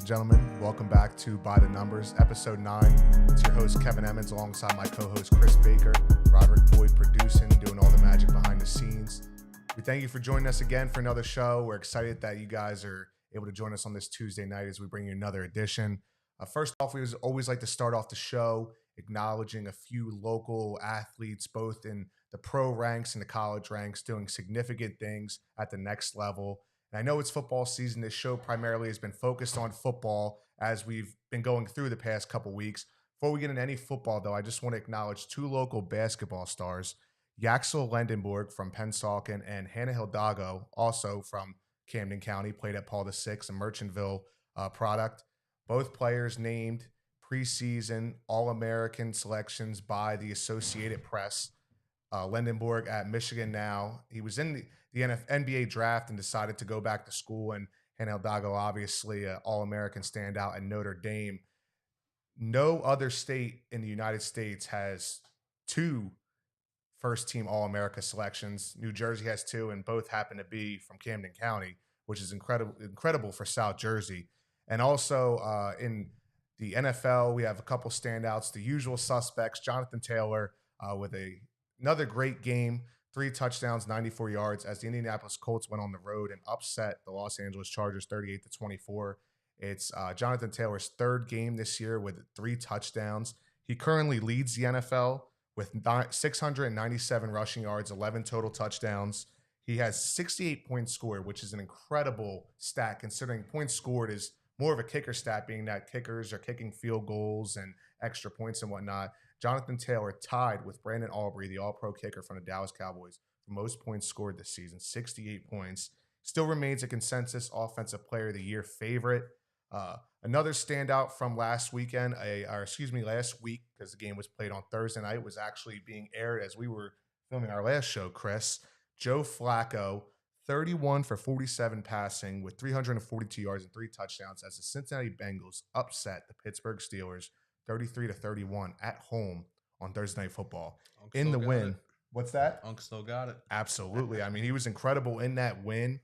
gentlemen. Welcome back to By the Numbers, episode 9. It's your host, Kevin Emmons, alongside my co-host, Chris Baker, Robert Boyd producing, doing all the magic behind the scenes. We thank you for joining us again for another show. We're excited that you guys are able to join us on this Tuesday night as we bring you another edition. First off, we always like to start off the show acknowledging a few local athletes, both in the pro ranks and the college ranks, doing significant things at the next level. And I know it's football season. This show primarily has been focused on football as we've been going through the past couple weeks. Before we get into any football, though, I just want to acknowledge two local basketball stars, Yaxel Lendenborg from Pennsauken and Hannah Hidalgo, also from Camden County, played at Paul VI and Merchantville product. Both players named preseason All-American selections by the Associated Press. Lendenborg at Michigan now. He was in the NBA draft and decided to go back to school. And Hannah Hidalgo, obviously, an All-American standout at Notre Dame. No other state in the United States has two first-team All-America selections. New Jersey has two, and both happen to be from Camden County, which is incredible for South Jersey. And also in the NFL, we have a couple standouts. The usual suspects, Jonathan Taylor with another great game, 3 touchdowns, 94 yards, as the Indianapolis Colts went on the road and upset the Los Angeles Chargers 38-24. It's Jonathan Taylor's third game this year with 3 touchdowns. He currently leads the NFL with 697 rushing yards, 11 total touchdowns. He has 68 points scored, which is an incredible stat considering points scored is more of a kicker stat, being that kickers are kicking field goals and extra points and whatnot. Jonathan Taylor tied with Brandon Aubrey, the all-pro kicker from the Dallas Cowboys, for most points scored this season, 68 points. Still remains a consensus Offensive Player of the Year favorite. Another standout from last week, because the game was played on Thursday night, was actually being aired as we were filming our last show, Chris. Joe Flacco, 31 for 47 passing with 342 yards and 3 touchdowns as the Cincinnati Bengals upset the Pittsburgh Steelers 33-31 at home on Thursday Night Football. In the win. What's that? Unc still got it. Absolutely. I mean, he was incredible in that win.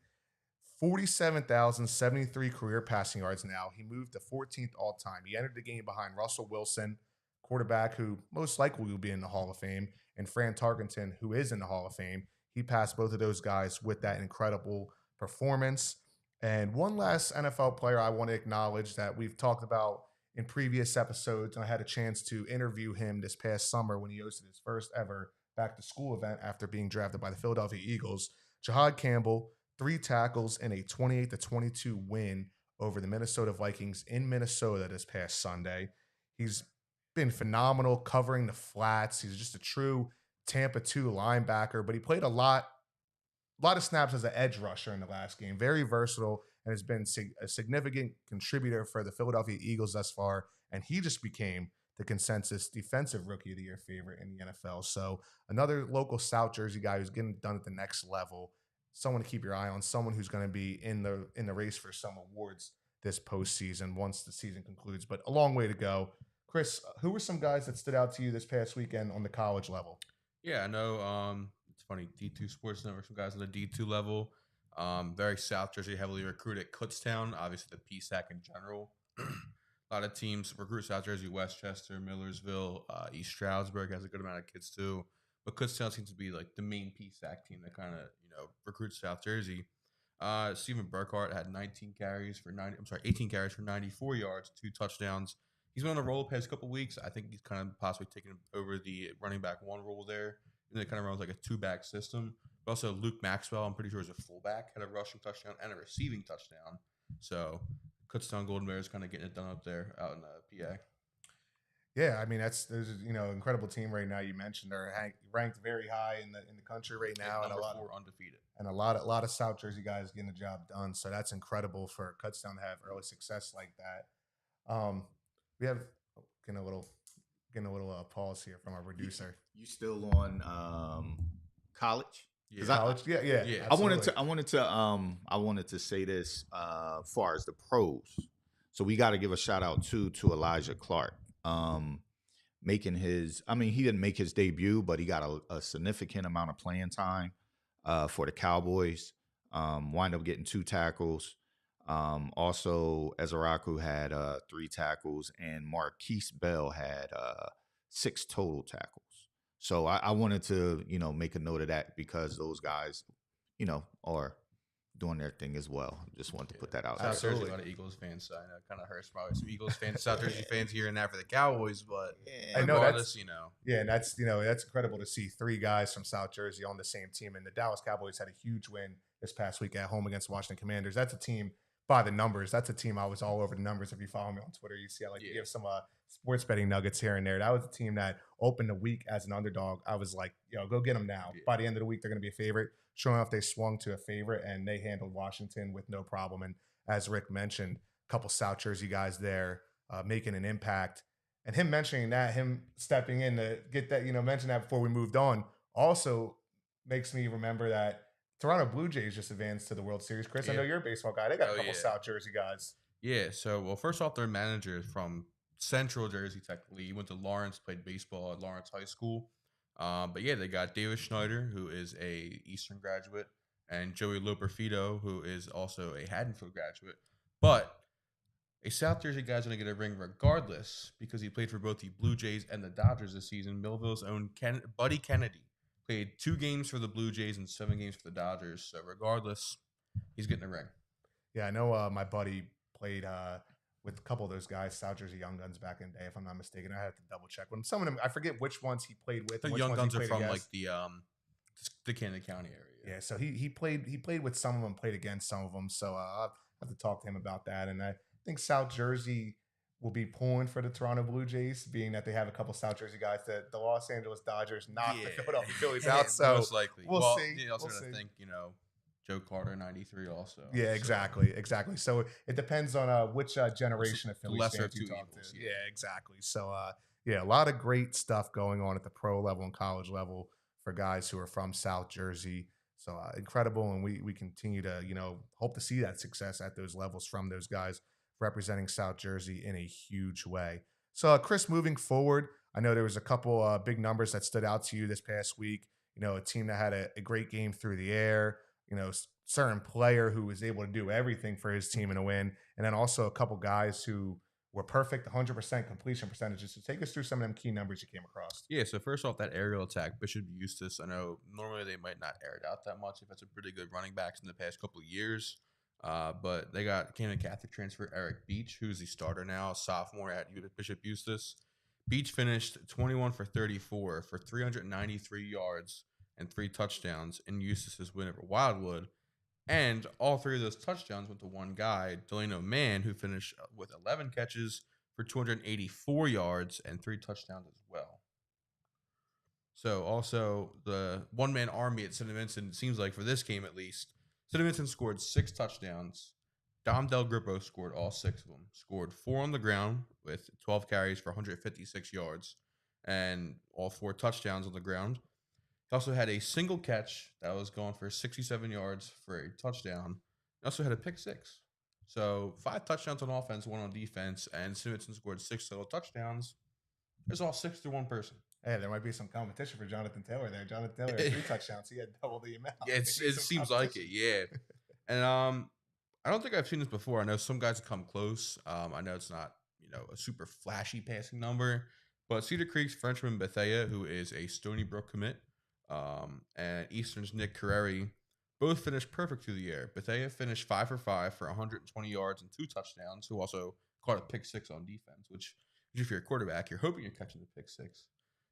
47,073 career passing yards now. He moved to 14th all-time. He entered the game behind Russell Wilson, quarterback who most likely will be in the Hall of Fame, and Fran Tarkenton, who is in the Hall of Fame. He passed both of those guys with that incredible performance. And one last NFL player I want to acknowledge that we've talked about in previous episodes, and I had a chance to interview him this past summer when he hosted his first ever back-to-school event after being drafted by the Philadelphia Eagles. Jahad Campbell, 3 tackles in a 28-22 win over the Minnesota Vikings in Minnesota this past Sunday. He's been phenomenal covering the flats. He's just a true Tampa 2 linebacker, but he played a lot of snaps as an edge rusher in the last game. Very versatile and has been a significant contributor for the Philadelphia Eagles thus far, and he just became the consensus Defensive Rookie of the Year favorite in the NFL. So another local South Jersey guy who's getting done at the next level, someone to keep your eye on, someone who's going to be in the race for some awards this postseason once the season concludes, but a long way to go. Chris, who were some guys that stood out to you this past weekend on the college level? Yeah, I know. It's funny. D2 Sports Network, some guys on the D2 level. Very South Jersey, heavily recruited. Kutztown, obviously the PSAC in general. A lot of teams recruit South Jersey, Westchester, Millersville, East Stroudsburg has a good amount of kids too. But Kutztown seems to be like the main PSAC team that kind of recruits South Jersey. Stephen Burkhart had 18 carries for 94 yards, 2 touchdowns. He's been on a roll the past couple weeks. I think he's kind of possibly taken over the running back 1 role there. And it kind of runs like a 2-back system. But also Luke Maxwell, I'm pretty sure is a fullback, had a rushing touchdown and a receiving touchdown. So Kutztown Golden Bears kind of getting it done up there out in PA. Yeah, I mean there's incredible team right now. You mentioned they're ranked very high in the country right now, and number 4 undefeated, and a lot of South Jersey guys getting the job done. So that's incredible for Kutztown to have early success like that. We have getting a little pause here from our producer. You still on college? Yeah, college. Yeah. I wanted to say this as far as the pros. So we got to give a shout out to Elijah Clark. Making his, he didn't make his debut, but he got a significant amount of playing time for the Cowboys. Wind up getting 2 tackles. Also, Ezaraku had 3 tackles, and Marquise Bell had 6 total tackles. So I wanted to, make a note of that because those guys, are doing their thing as well. Just wanted to put that out South there. Jersey, a lot of Eagles fans. So I know it kind of hurts probably some Eagles fans, South Jersey fans here and there for the Cowboys, but I know regardless, Yeah, and that's that's incredible to see 3 guys from South Jersey on the same team. And the Dallas Cowboys had a huge win this past week at home against Washington Commanders. That's a team by the numbers. That's a team I was all over the numbers. If you follow me on Twitter, you see I like to give some sports betting nuggets here and there. That was a team that opened the week as an underdog. I was like, go get them now. Yeah. By the end of the week, they're going to be a favorite. Sure enough, they swung to a favorite and they handled Washington with no problem. And as Rick mentioned, a couple South Jersey guys there making an impact. And him mentioning that, him stepping in to get that, mention that before we moved on, also makes me remember that Toronto Blue Jays just advanced to the World Series. Chris, I know you're a baseball guy. They got a couple South Jersey guys. Yeah, so, well, first off, their manager is from Central Jersey, technically. He went to Lawrence, played baseball at Lawrence High School. But yeah, they got David Schneider, who is a Eastern graduate, and Joey Loperfido, who is also a Haddonfield graduate. But a South Jersey guy's going to get a ring regardless because he played for both the Blue Jays and the Dodgers this season. Millville's own Buddy Kennedy played 2 games for the Blue Jays and 7 games for the Dodgers. So regardless, he's getting a ring. Yeah, I know my buddy played with a couple of those guys, South Jersey Young Guns back in the day, if I'm not mistaken. I have to double check. When some of them, I forget which ones he played with. The Young Guns are from against. Like the Canada County area. Yeah, so he played with some of them, played against some of them. So I'll have to talk to him about that. And I think South Jersey will be pulling for the Toronto Blue Jays, being that they have a couple South Jersey guys that the Los Angeles Dodgers knocked the Philadelphia Phillies out. So most likely, we'll see. You also got to think, Joe Carter, 93 also. Yeah, exactly. So it depends on which generation of Phillies fans you talk to. Yeah, exactly. So, a lot of great stuff going on at the pro level and college level for guys who are from South Jersey. So incredible, and we continue to, hope to see that success at those levels from those guys representing South Jersey in a huge way. So, Chris, moving forward, I know there was a couple big numbers that stood out to you this past week. A team that had a great game through the air, certain player who was able to do everything for his team in a win, and then also a couple guys who were perfect 100% completion percentages. So take us through some of them key numbers you came across. Yeah, so first off, that aerial attack, Bishop Eustace, I know normally they might not air it out that much if it's a pretty good running backs in the past couple of years. But they got Canada Catholic transfer Eric Beach, who's the starter now, a sophomore at Bishop Eustace. Beach finished 21 for 34 for 393 yards and 3 touchdowns in Eustace's win over Wildwood. And all 3 of those touchdowns went to one guy, Delano Mann, who finished with 11 catches for 284 yards and 3 touchdowns as well. So also the one-man army at St. Vincent, seems like for this game at least, St. Vincent scored 6 touchdowns. Dom Del Grippo scored all 6 of them. Scored 4 on the ground with 12 carries for 156 yards and all 4 touchdowns on the ground. He also had a single catch that was going for 67 yards for a touchdown. He also had a pick 6. So 5 touchdowns on offense, 1 on defense, and Simonson scored 6 total touchdowns. It's all 6 to 1 person. Hey, there might be some competition for Jonathan Taylor there. Jonathan Taylor had 3 touchdowns. He had double the amount. Yeah, it seems like it, yeah. And I don't think I've seen this before. I know some guys come close. I know it's not, a super flashy passing number, but Cedar Creek's Frenchman Bethea, who is a Stony Brook commit, and Eastern's Nick Carreri both finished perfect through the air. Bethea finished 5 for 5 for 120 yards and 2 touchdowns, who also caught a pick 6 on defense, which if you're a quarterback, you're hoping you're catching the pick 6.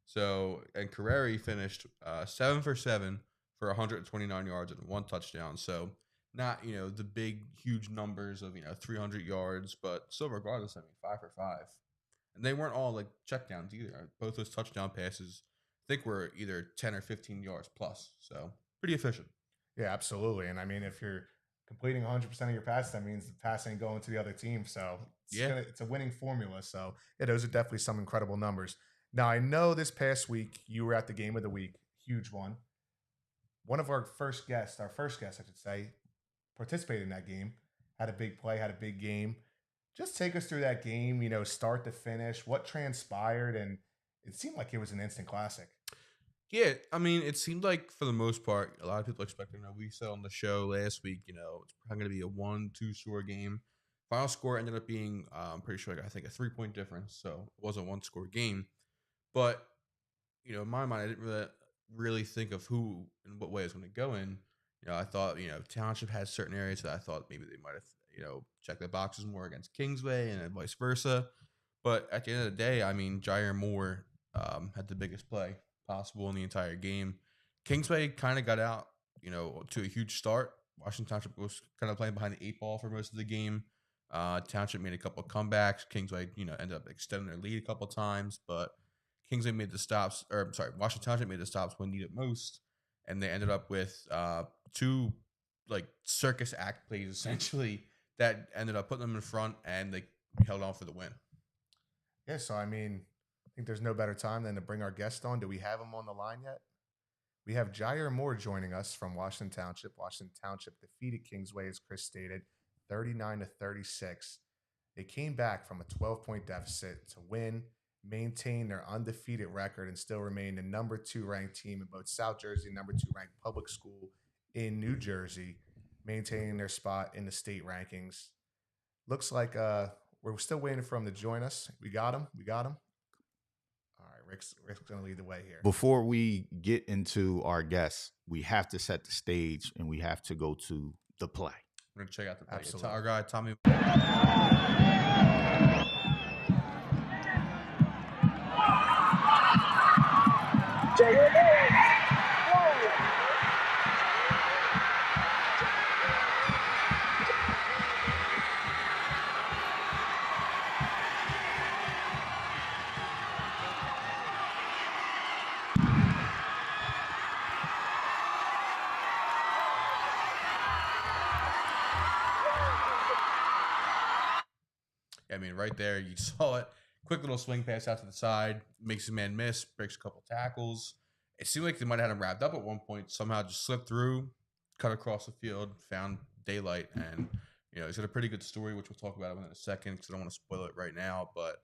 So, and Carreri finished 7 for 7 for 129 yards and 1 touchdown. So, not, the big, huge numbers of, 300 yards, but still regardless, 5 for 5. And they weren't all like checkdowns either. Both those touchdown passes, I think, were either 10 or 15 yards plus. So, pretty efficient. Yeah, absolutely. And if you're completing 100% of your passes, that means the pass ain't going to the other team. So, it's a winning formula. So, those are definitely some incredible numbers. Now, I know this past week you were at the game of the week, huge one. One of our first guests, I should say, participated in that game, had a big play, had a big game. Just take us through that game, start to finish, what transpired, and it seemed like it was an instant classic. Yeah, I mean, it seemed like for the most part, a lot of people expected. We said on the show last week, it's probably going to be a 1-2 score game. Final score ended up being, I'm pretty sure, I think a 3-point difference. So it wasn't a 1-score game. But in my mind, I didn't really think of who and what way it's going to go in. I thought, Township had certain areas that I thought maybe they might have, checked the boxes more against Kingsway and then vice versa. But at the end of the day, I mean, Jyair Moore had the biggest play possible in the entire game. Kingsway kind of got out, to a huge start. Washington Township was kind of playing behind the 8 ball for most of the game. Township made a couple of comebacks. Kingsway, ended up extending their lead a couple of times, but Kingsway made the stops, or sorry, Washington Township made the stops when needed most, and they ended up with 2 like circus act plays essentially that ended up putting them in front, and they held on for the win. Yeah, so I mean, I think there's no better time than to bring our guest on. Do we have him on the line yet? We have Jyair Moore joining us from Washington Township. Washington Township defeated Kingsway, as Chris stated, 39-36. They came back from a 12-point deficit to win, maintain their undefeated record, and still remain the number 2 ranked team in both South Jersey and number 2 ranked public school in New Jersey, maintaining their spot in the state rankings. Looks like we're still waiting for him to join us. We got him. All right, Rick's going to lead the way here. Before we get into our guests, we have to set the stage and we have to go to the play. We're going to check out the play. Absolutely. Our guy, Tommy. I mean, right there, you saw it. Quick little swing pass out to the side, makes a man miss, breaks a couple tackles. It seemed like they might have had him wrapped up at one point. Somehow just slipped through, cut across the field, found daylight, and he's got a pretty good story, which we'll talk about in a second because I don't want to spoil it right now. But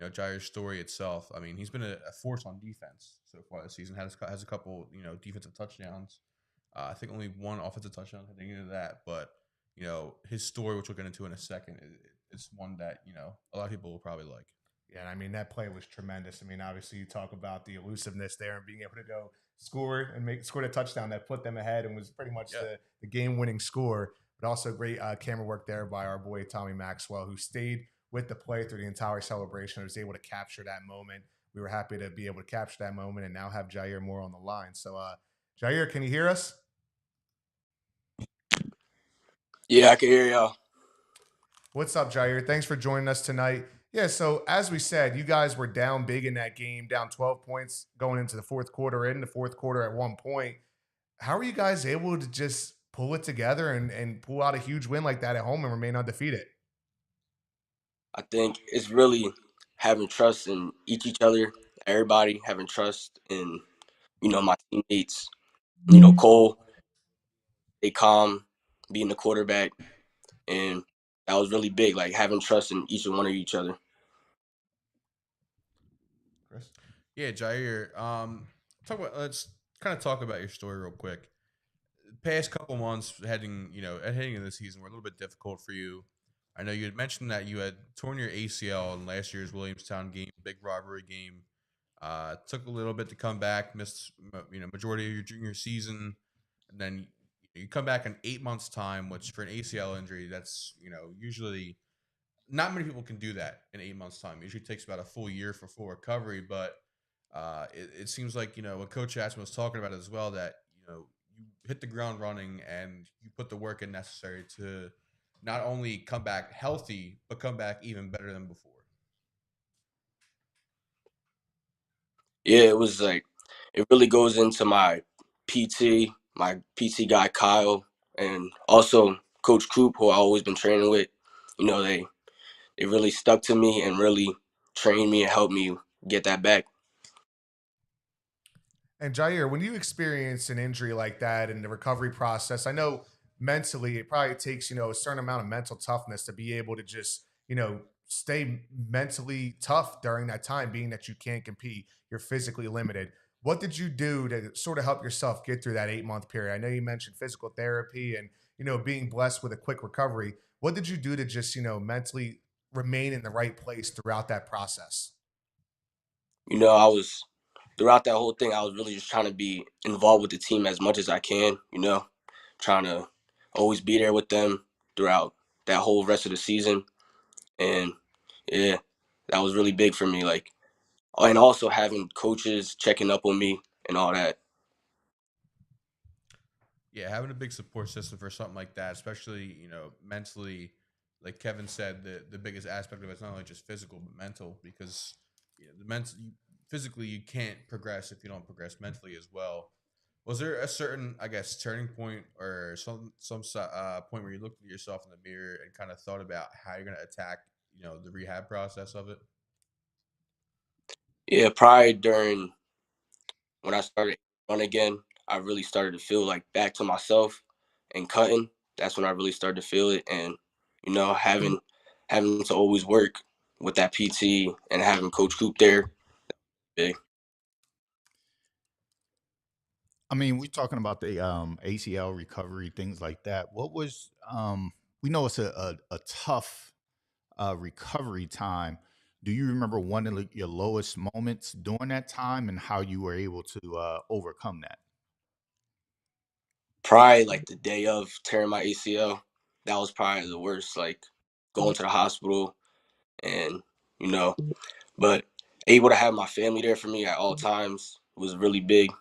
Jair's story itself, I mean, he's been a force on defense so far this season. Has a couple defensive touchdowns. I think only one offensive touchdown heading into that, but his story, which we'll get into in a second, is one that a lot of people will probably like. Yeah, and I mean, that play was tremendous. I mean, obviously, you talk about the elusiveness there and being able to go score a touchdown that put them ahead and was pretty much the game-winning score. But also great camera work there by our boy Tommy Maxwell, who stayed with the play through the entire celebration and was able to capture that moment. We were happy to be able to capture that moment and now have Jyair Moore on the line. So, Jyair, can you hear us? Yeah, I can hear y'all. What's up, Jyair? Thanks for joining us tonight. Yeah, so as we said, you guys were down big in that game, down 12 points going into the fourth quarter, in the fourth quarter at one point. How are you guys able to just pull it together and pull out a huge win like that at home and remain undefeated? I think it's really having trust in each other, everybody having trust in, my teammates. Cole, stay calm, being the quarterback, and that was really big, like having trust in each and one of each other. Chris? Yeah, Jyair. Let's kind of talk about your story real quick. The past couple months heading into the season were a little bit difficult for you. I know you had mentioned that you had torn your ACL in last year's Williamstown game, big rivalry game. Took a little bit to come back, missed majority of your junior season, and then you come back in 8 months' time, which for an ACL injury, that's usually not many people can do that in 8 months' time. It usually takes about a full year for full recovery, but it seems like what Coach Ashman was talking about as well, that you hit the ground running and you put the work in necessary to not only come back healthy, but come back even better than before. Yeah, it was like, it really goes into my PT guy, Kyle, and also Coach Coop, who I've always been training with. They really stuck to me and really trained me and helped me get that back. And Jyair, when you experience an injury like that in the recovery process, I know mentally it probably takes, a certain amount of mental toughness to be able to just, stay mentally tough during that time, being that you can't compete, you're physically limited. What did you do to sort of help yourself get through that 8 month period? I know you mentioned physical therapy and, being blessed with a quick recovery. What did you do to just, mentally remain in the right place throughout that process? I was throughout that whole thing. I was really just trying to be involved with the team as much as I can. Trying to always be there with them throughout that whole rest of the season. And yeah, that was really big for me. Like, and also having coaches checking up on me and all that. Yeah, having a big support system for something like that, especially mentally, like Kevin said, the biggest aspect of it is not only just physical but mental, because the mental physically you can't progress if you don't progress mentally as well. Was there a certain, I guess, turning point or some point where you looked at yourself in the mirror and kind of thought about how you're going to attack the rehab process of it? Yeah, probably during when I started run again, I really started to feel like back to myself and cutting. That's when I really started to feel it, and having to always work with that PT and having Coach Coop there, big. I mean, we're talking about the ACL recovery, things like that. What was we know it's a tough recovery time. Do you remember one of your lowest moments during that time and how you were able to overcome that? Probably like the day of tearing my ACL, that was probably the worst. Like going to the hospital and you know, but able to have my family there for me at all times was really big.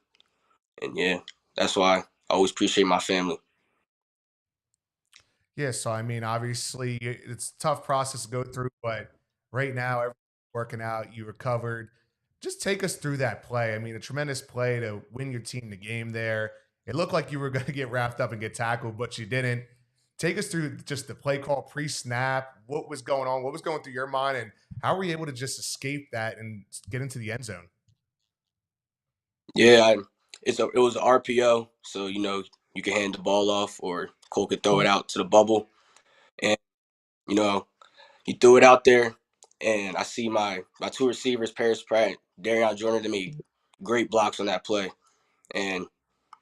And yeah, that's why I always appreciate my family. Yeah, so I mean, obviously, it's a tough process to go through, but right now, everything's working out. You recovered. Just take us through that play. I mean, a tremendous play to win your team the game there. It looked like you were going to get wrapped up and get tackled, but you didn't. Take us through just the play call pre-snap. What was going on? What was going through your mind, and how were you able to just escape that and get into the end zone? Yeah, it was an RPO, so you can hand the ball off or Cole could throw it out to the bubble, and you know he threw it out there, and I see my two receivers, Paris Pratt, Darian Jordan, to me, great blocks on that play, and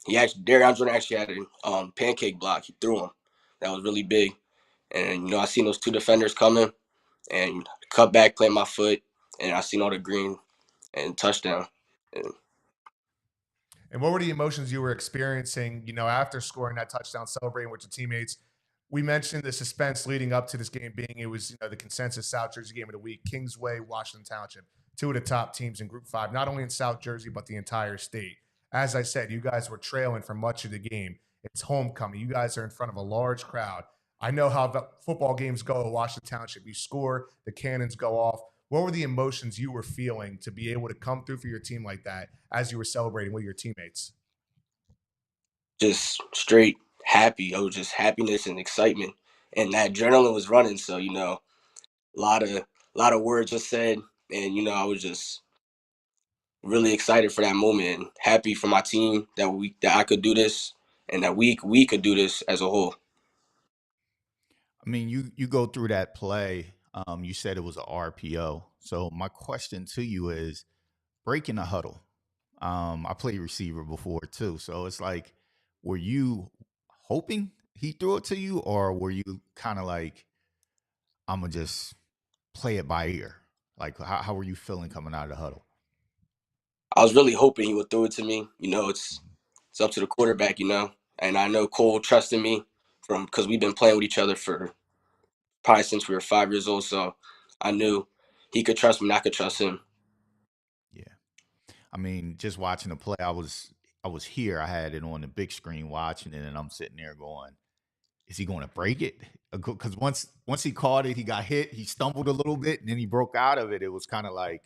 Darian Jordan actually had a pancake block. He threw him, that was really big, and I seen those two defenders coming, and cut back, plant my foot, and I seen all the green and touchdown. And And what were the emotions you were experiencing, after scoring that touchdown, celebrating with your teammates? We mentioned the suspense leading up to this game being it was, the consensus South Jersey game of the week, Kingsway, Washington Township, two of the top teams in Group 5, not only in South Jersey, but the entire state. As I said, you guys were trailing for much of the game. It's homecoming. You guys are in front of a large crowd. I know how football games go at Washington Township. You score, the cannons go off. What were the emotions you were feeling to be able to come through for your team like that as you were celebrating with your teammates? just straight happy. It was just happiness and excitement, and that adrenaline was running. So a lot of words were said, and I was just really excited for that moment and happy for my team that I could do this and that we could do this as a whole. I mean, you go through that play. You said it was a RPO. So my question to you is breaking a huddle. I played receiver before too. So it's like, were you hoping he threw it to you, or were you kind of like, I'm gonna just play it by ear? Like, how were you feeling coming out of the huddle? I was really hoping he would throw it to me. It's up to the quarterback. And I know Cole trusted me from because we've been playing with each other for probably since we were 5 years old. So I knew he could trust me and I could trust him. Yeah. I mean, just watching the play, I was here. I had it on the big screen watching it, and I'm sitting there going, "Is he going to break it?" Because once he caught it, he got hit. He stumbled a little bit, and then he broke out of it. It was kind of like,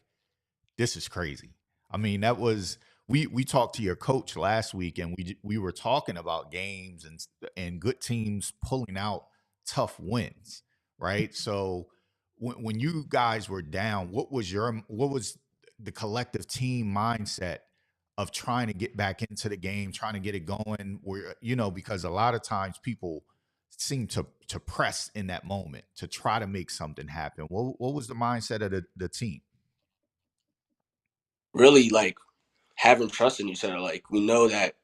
this is crazy. I mean, that was we talked to your coach last week, and we were talking about games and good teams pulling out tough wins, right? So when you guys were down, what was the collective team mindset of trying to get back into the game, trying to get it going? Where because a lot of times people seem to press in that moment to try to make something happen. What was the mindset of the team? Really, like having trust in each other. Like, we know that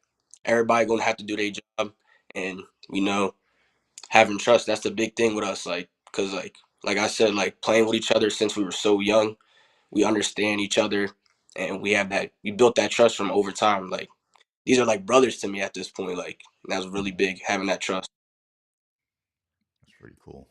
everybody gonna have to do their job, and we know having trust. That's the big thing with us. Like, cause like I said, like playing with each other since we were so young, we understand each other, and we built that trust from over time. Like, these are like brothers to me at this point. Like, that was really big having that trust. That's pretty cool.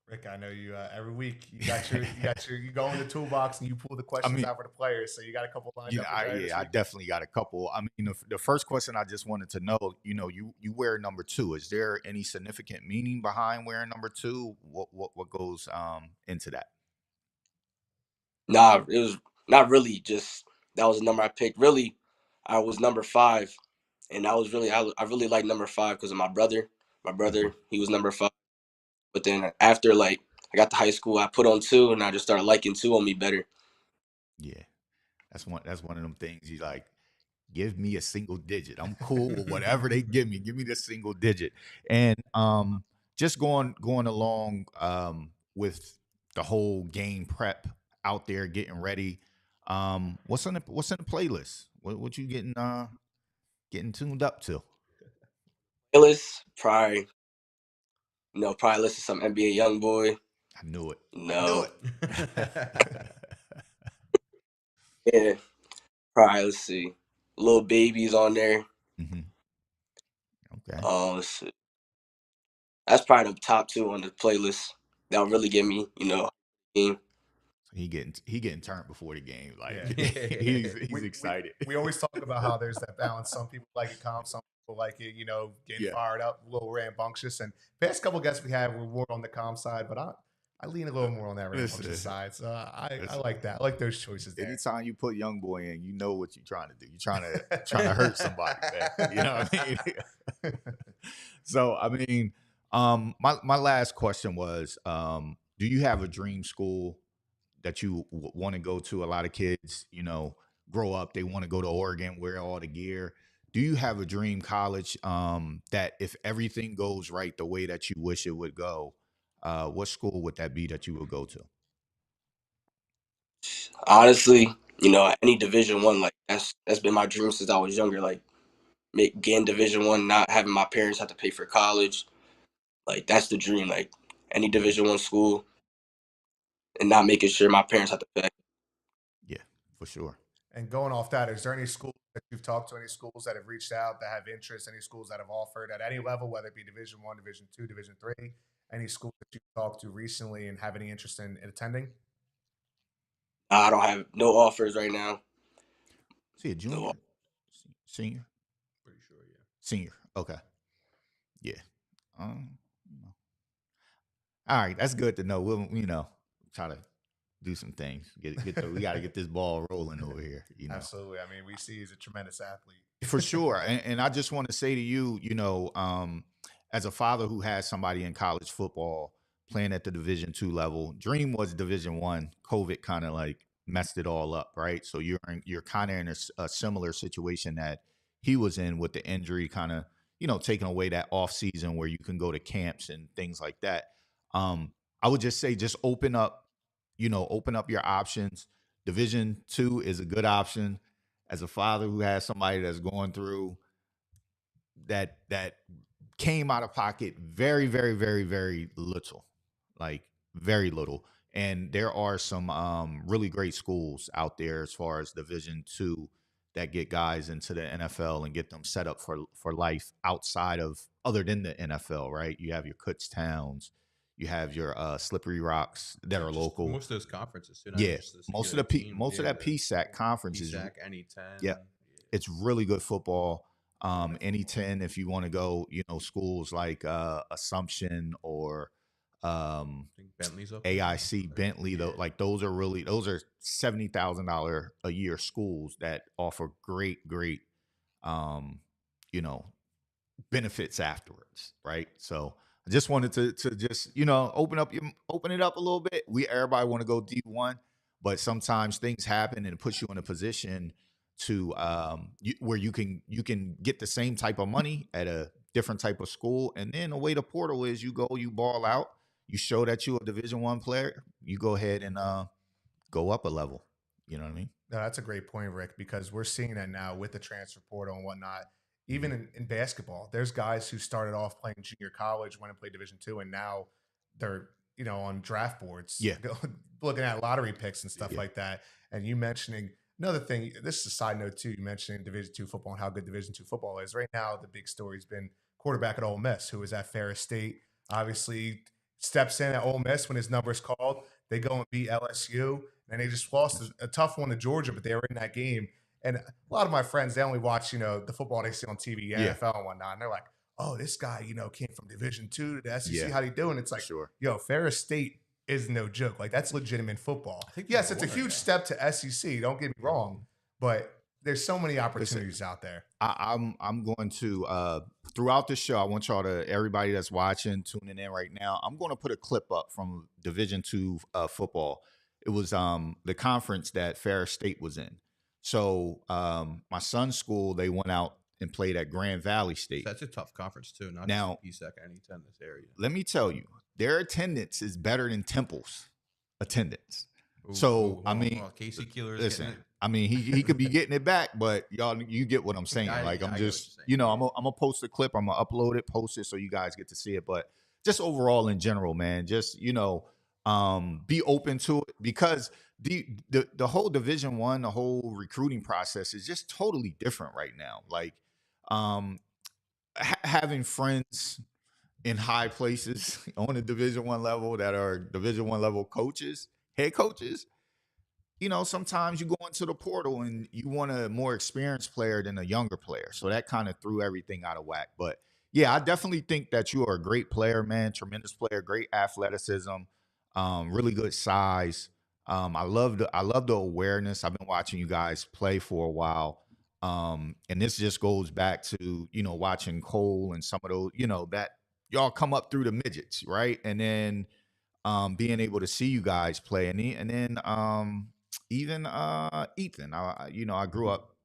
Rick, I know you every week you go in the toolbox and you pull the questions out for the players. So you got a couple lined up. I definitely got a couple. I mean, the first question I just wanted to know, you wear number 2. Is there any significant meaning behind wearing number 2? What goes into that? Nah, it was not really just that was the number I picked. Really, I was number 5, and that was really I really like number 5 because of my brother. My brother, he was number 5. But then after like I got to high school, I put on 2, and I just started liking 2 on me better. Yeah, that's one of them things. You like, give me a single digit. I'm cool with whatever they give me. Give me the single digit. And just going along with the whole game prep out there, getting ready. What's in the playlist? What you getting tuned up to? Willis, probably probably listen to some NBA YoungBoy. I knew it. No, it. yeah, probably let's see, Little Baby's on there. Mm-hmm. Okay. Let's see. That's probably the top 2 on the playlist. That'll really get me, game. He getting turned before the game. Like, Yeah. he's excited. We always talk about how there's that balance. Some people like it calm, some people like it, getting fired up, a little rambunctious. And past couple guests we had were more on the calm side, but I lean a little more on that rambunctious side. So I like that. I like those choices there. Anytime you put young boy in, you know what you're trying to do. You're trying to hurt somebody, man. You know what I mean? So I mean, my last question was, do you have a dream school that you want to go to? A lot of kids, grow up, they want to go to Oregon, wear all the gear. Do you have a dream college that if everything goes right the way that you wish it would go, what school would that be that you would go to? Honestly, any Division 1, like that's been my dream since I was younger. Like, getting Division 1, not having my parents have to pay for college. Like, that's the dream. Like, any Division 1 school, and not making sure my parents have to pay. Yeah, for sure. And going off that, is there any schools that you've talked to, any schools that have reached out that have interest, any schools that have offered at any level, whether it be Division 1, Division 2, Division 3, any schools that you've talked to recently and have any interest in attending? I don't have no offers right now. See, a junior, No. senior, Pretty sure, yeah. senior. Okay, yeah. All right, that's good to know. We'll try to do some things. We got to get this ball rolling over here. Absolutely. I mean, we see he's a tremendous athlete. For sure. And I just want to say to you, as a father who has somebody in college football playing at the Division 2 level, dream was Division 1. COVID kind of like messed it all up, right? So you're kind of in a similar situation that he was in with the injury, kind of taking away that off season where you can go to camps and things like that. I would just say just open up your options. Division 2 is a good option. As a father who has somebody that's going through that came out of pocket very, very, very, very little, like very little. And there are some really great schools out there as far as Division 2 that get guys into the NFL and get them set up for life outside of other than the NFL, right? You have your Kutztowns, you have your Slippery Rocks that are local. Most of those conferences, too. Yeah, most of that PSAC conferences. PSAC, NE10. Yeah, it's really good football. NE10, if you want to go, schools like Assumption or I think Bentley's up there. AIC, Bentley, though, like those are $70,000 a year schools that offer great, benefits afterwards, right? So I just wanted to just open it up a little bit. Everybody want to go D1, but sometimes things happen and it puts you in a position to where you can get the same type of money at a different type of school. And then the way the portal is, you ball out, you show that you're a Division 1 player, you go ahead and go up a level. You know what I mean? No, that's a great point, Rick, because we're seeing that now with the transfer portal and whatnot. Even in basketball, there's guys who started off playing junior college, went and played Division II, and now they're on draft boards, Yeah. looking at lottery picks and stuff Yeah. like that. And you mentioning another thing, this is a side note too. You mentioning Division II football and how good Division II football is. Right now, the big story's been quarterback at Ole Miss, who was at Ferris State. Obviously, steps in at Ole Miss when his number's called. They go and beat LSU, and they just lost a tough one to Georgia, but they were in that game. And a lot of my friends, they only watch, the football they see on TV, Yeah. NFL and whatnot. And they're like, oh, this guy, came from Division II to the SEC. Yeah. How do you do? And it's For like, sure. Ferris State is no joke. Like, that's legitimate football. I think Yes, they're it's a one huge now. step to SEC. Don't get me wrong, but there's so many opportunities out there. I'm going to throughout the show. I want y'all to, everybody that's watching, tuning in right now. I'm going to put a clip up from Division II football. It was the conference that Ferris State was in. So my son's school, they went out and played at Grand Valley State. That's a tough conference too. Not Now- just PSAC, any 10 in this area. Let me tell you, their attendance is better than Temple's attendance. Ooh, So, I hold on, mean, hold on. Casey Keeler is Listen, getting it. I mean, he could be getting it back, but y'all, you get what I'm saying. I Like, get I'm what you're just, saying, yeah. I'm gonna post a clip. I'm gonna upload it, post it, so you guys get to see it. But just overall, in general, man, just be open to it, because the whole Division I, the whole recruiting process is just totally different right now. Like, having friends in high places on the Division I level that are Division I level coaches, head coaches. Sometimes you go into the portal and you want a more experienced player than a younger player. So that kind of threw everything out of whack. But yeah, I definitely think that you are a great player, man. Tremendous player, great athleticism, really good size. I love the awareness. I've been watching you guys play for a while. And this just goes back to, watching Cole and some of those, that y'all come up through the midgets, right? And then being able to see you guys play, and then even Ethan. I grew up.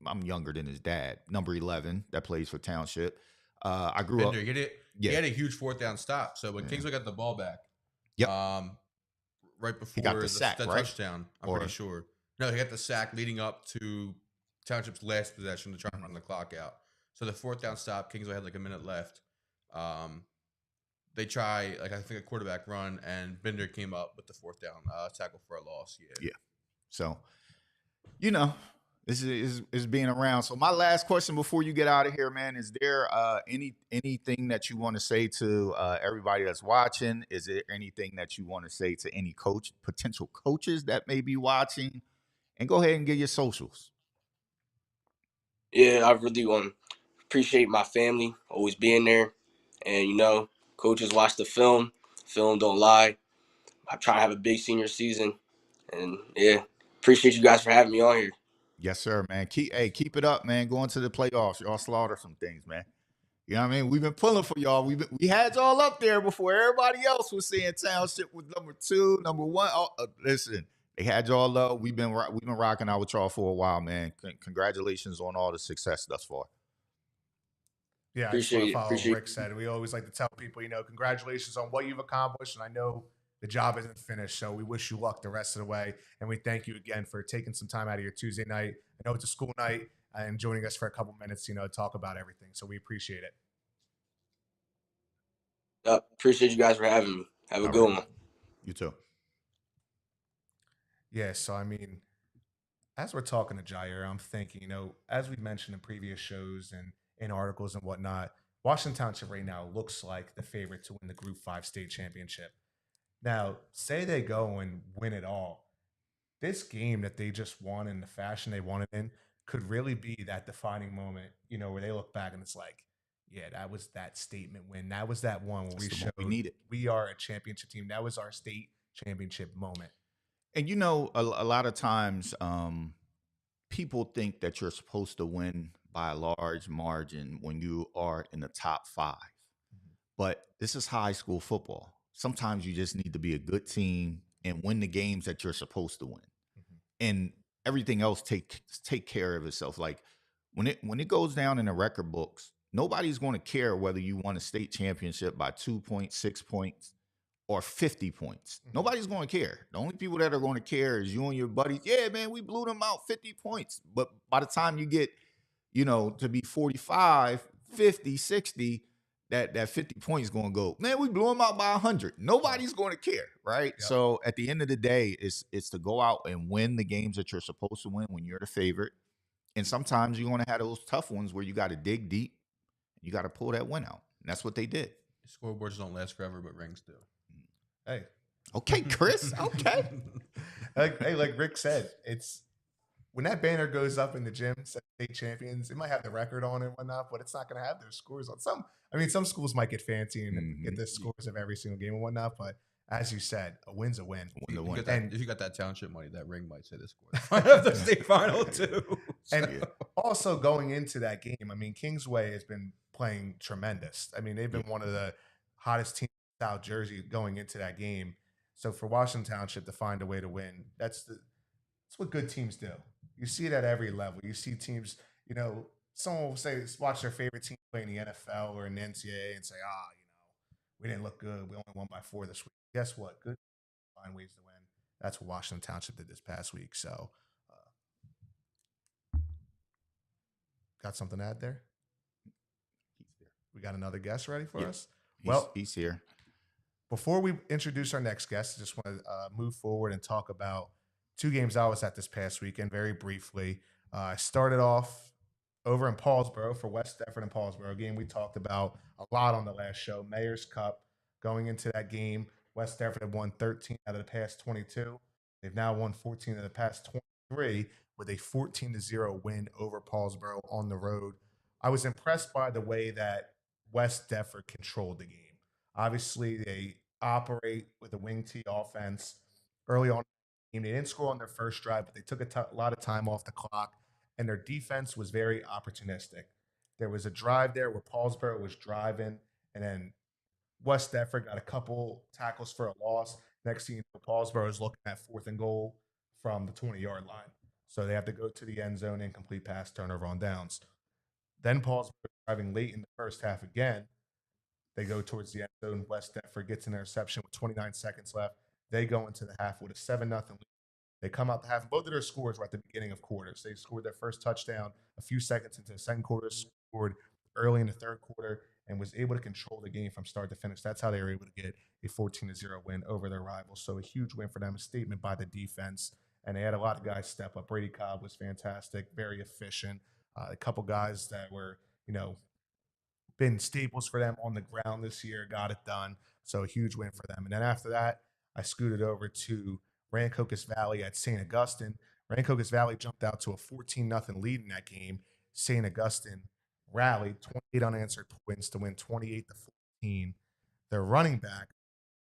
I'm younger than his dad, number 11, that plays for Township. I grew Bender, up. he had a huge fourth down stop. So when Kingsley got the ball back, Yep. right before He got the sack, right? touchdown, I'm Or- pretty sure. No, he got the sack leading up to Township's last possession to try and run the clock out. So the fourth down stop, Kingsley had like a minute left. They try, I think, a quarterback run, and Bender came up with the fourth down tackle for a loss. Yeah. So, this is being around. So my last question before you get out of here, man, is there anything that you want to say to everybody that's watching? Is there anything that you want to say to any potential coaches that may be watching? And go ahead and give your socials. Yeah, I really appreciate my family always being there, and coaches watch the film. Film don't lie. I try to have a big senior season, and yeah, appreciate you guys for having me on here. Yes, sir, man. Keep it up, man. Going to the playoffs. Y'all slaughter some things, man. You know what I mean? We've been pulling for y'all. We had y'all up there before everybody else was saying Township was number 2, number 1. Oh, listen, they had y'all up. We've been rocking out with y'all for a while, man. Congratulations on all the success thus far. Yeah, I just want to follow what Appreciate Rick said. We always like to tell people, congratulations on what you've accomplished. And I know the job isn't finished, so we wish you luck the rest of the way. And we thank you again for taking some time out of your Tuesday night. I know it's a school night, and joining us for a couple minutes, to talk about everything. So we appreciate it. Appreciate you guys for having me. Have a All good right. one. You too. Yeah, so as we're talking to Jyair, I'm thinking, as we mentioned in previous shows and in articles and whatnot, Washington Township right now looks like the favorite to win the Group 5 state championship. Now, say they go and win it all. This game that they just won in the fashion they won it in could really be that defining moment, where they look back and it's like, yeah, that was that statement win. That was that one where we That's the showed one we needed. we are a championship team. That was our state championship moment. And a lot of times people think that you're supposed to win by a large margin when you are in the top 5. But this is high school football. Sometimes you just need to be a good team and win the games that you're supposed to win. And everything else take care of itself. Like when it goes down in the record books, nobody's going to care whether you won a state championship by 2 points, 6 points, or 50 points. Mhm. Nobody's going to care. The only people that are going to care is you and your buddies. Yeah, man, we blew them out 50 points. But by the time you get, to be 45, 50, 60, that 50 points going to go, man, we blew them out by 100. Nobody's going to care, right? Yep. So at the end of the day, it's to go out and win the games that you're supposed to win when you're the favorite. And sometimes you're going to have those tough ones where you got to dig deep. You got to pull that win out. And that's what they did. Scoreboards don't last forever, but rings do. Hey. Okay, Chris. Okay. like Rick said, it's when that banner goes up in the gym, state champions, it might have the record on it and whatnot, but it's not going to have those scores on. Some schools might get fancy and get the scores of every single game and whatnot, but as you said, a win's a win. If you got that township money, that ring might say the score of the state final too. And also going into that game, Kingsway has been playing tremendous. They've been one of the hottest teams in South Jersey going into that game. So for Washington Township to find a way to win, that's what good teams do. You see it at every level. You see teams, someone will say, watch their favorite team play in the NFL or in the NCAA and say, we didn't look good. We only won by 4 this week. Guess what? Good find ways to win. That's what Washington Township did this past week. So, got something to add there? We got another guest ready for us? He's here. Before we introduce our next guest, I just want to move forward and talk about 2 games I was at this past weekend very briefly. I started off over in Paulsboro for West Defford and Paulsboro, a game we talked about a lot on the last show. Mayor's Cup. Going into that game, West Defford had won 13 out of the past 22. They've now won 14 of the past 23 with a 14-0 win over Paulsboro on the road. I was impressed by the way that West Defford controlled the game. Obviously, they operate with a wing tee offense early on. They didn't score on their first drive, but they took a lot of time off the clock, and their defense was very opportunistic. There was a drive there where Paulsboro was driving, and then West Defford got a couple tackles for a loss. Next thing you know, Paulsboro is looking at 4th and goal from the 20-yard line. So they have to go to the end zone and complete pass turnover on downs. Then Paulsboro driving late in the first half again. They go towards the end zone. West Defford gets an interception with 29 seconds left. They go into the half with a 7-0 lead. They come out the half. Both of their scores were at the beginning of quarters. They scored their first touchdown a few seconds into the second quarter, scored early in the third quarter, and was able to control the game from start to finish. That's how they were able to get a 14-0 win over their rivals. So a huge win for them, a statement by the defense. And they had a lot of guys step up. Brady Cobb was fantastic, very efficient. A couple guys that were, been staples for them on the ground this year, got it done. So a huge win for them. And then after that, I scooted over to Rancocas Valley at St. Augustine. Rancocas Valley jumped out to a 14-0 lead in that game. St. Augustine rallied 28 unanswered points to win 28-14. Their running back,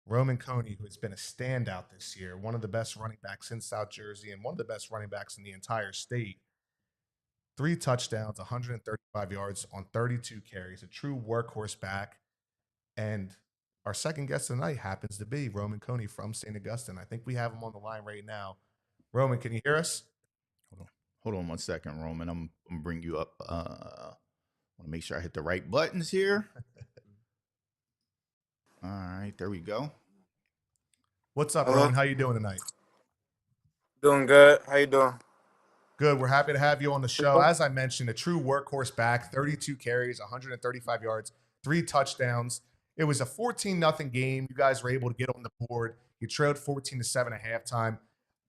Roman Coney, who has been a standout this year, one of the best running backs in South Jersey and one of the best running backs in the entire state. 3 touchdowns, 135 yards on 32 carries, a true workhorse back. And our second guest tonight happens to be Roman Coney from St. Augustine. I think we have him on the line right now. Roman, can you hear us? Hold on 1 second, Roman. I'm going to bring you up. I want to make sure I hit the right buttons here. All right, there we go. What's up, Roman? How you doing tonight? Doing good. How you doing? Good. We're happy to have you on the show. As I mentioned, a true workhorse back, 32 carries, 135 yards, 3 touchdowns. It was a 14-0 game. You guys were able to get on the board. You trailed 14-7 at halftime.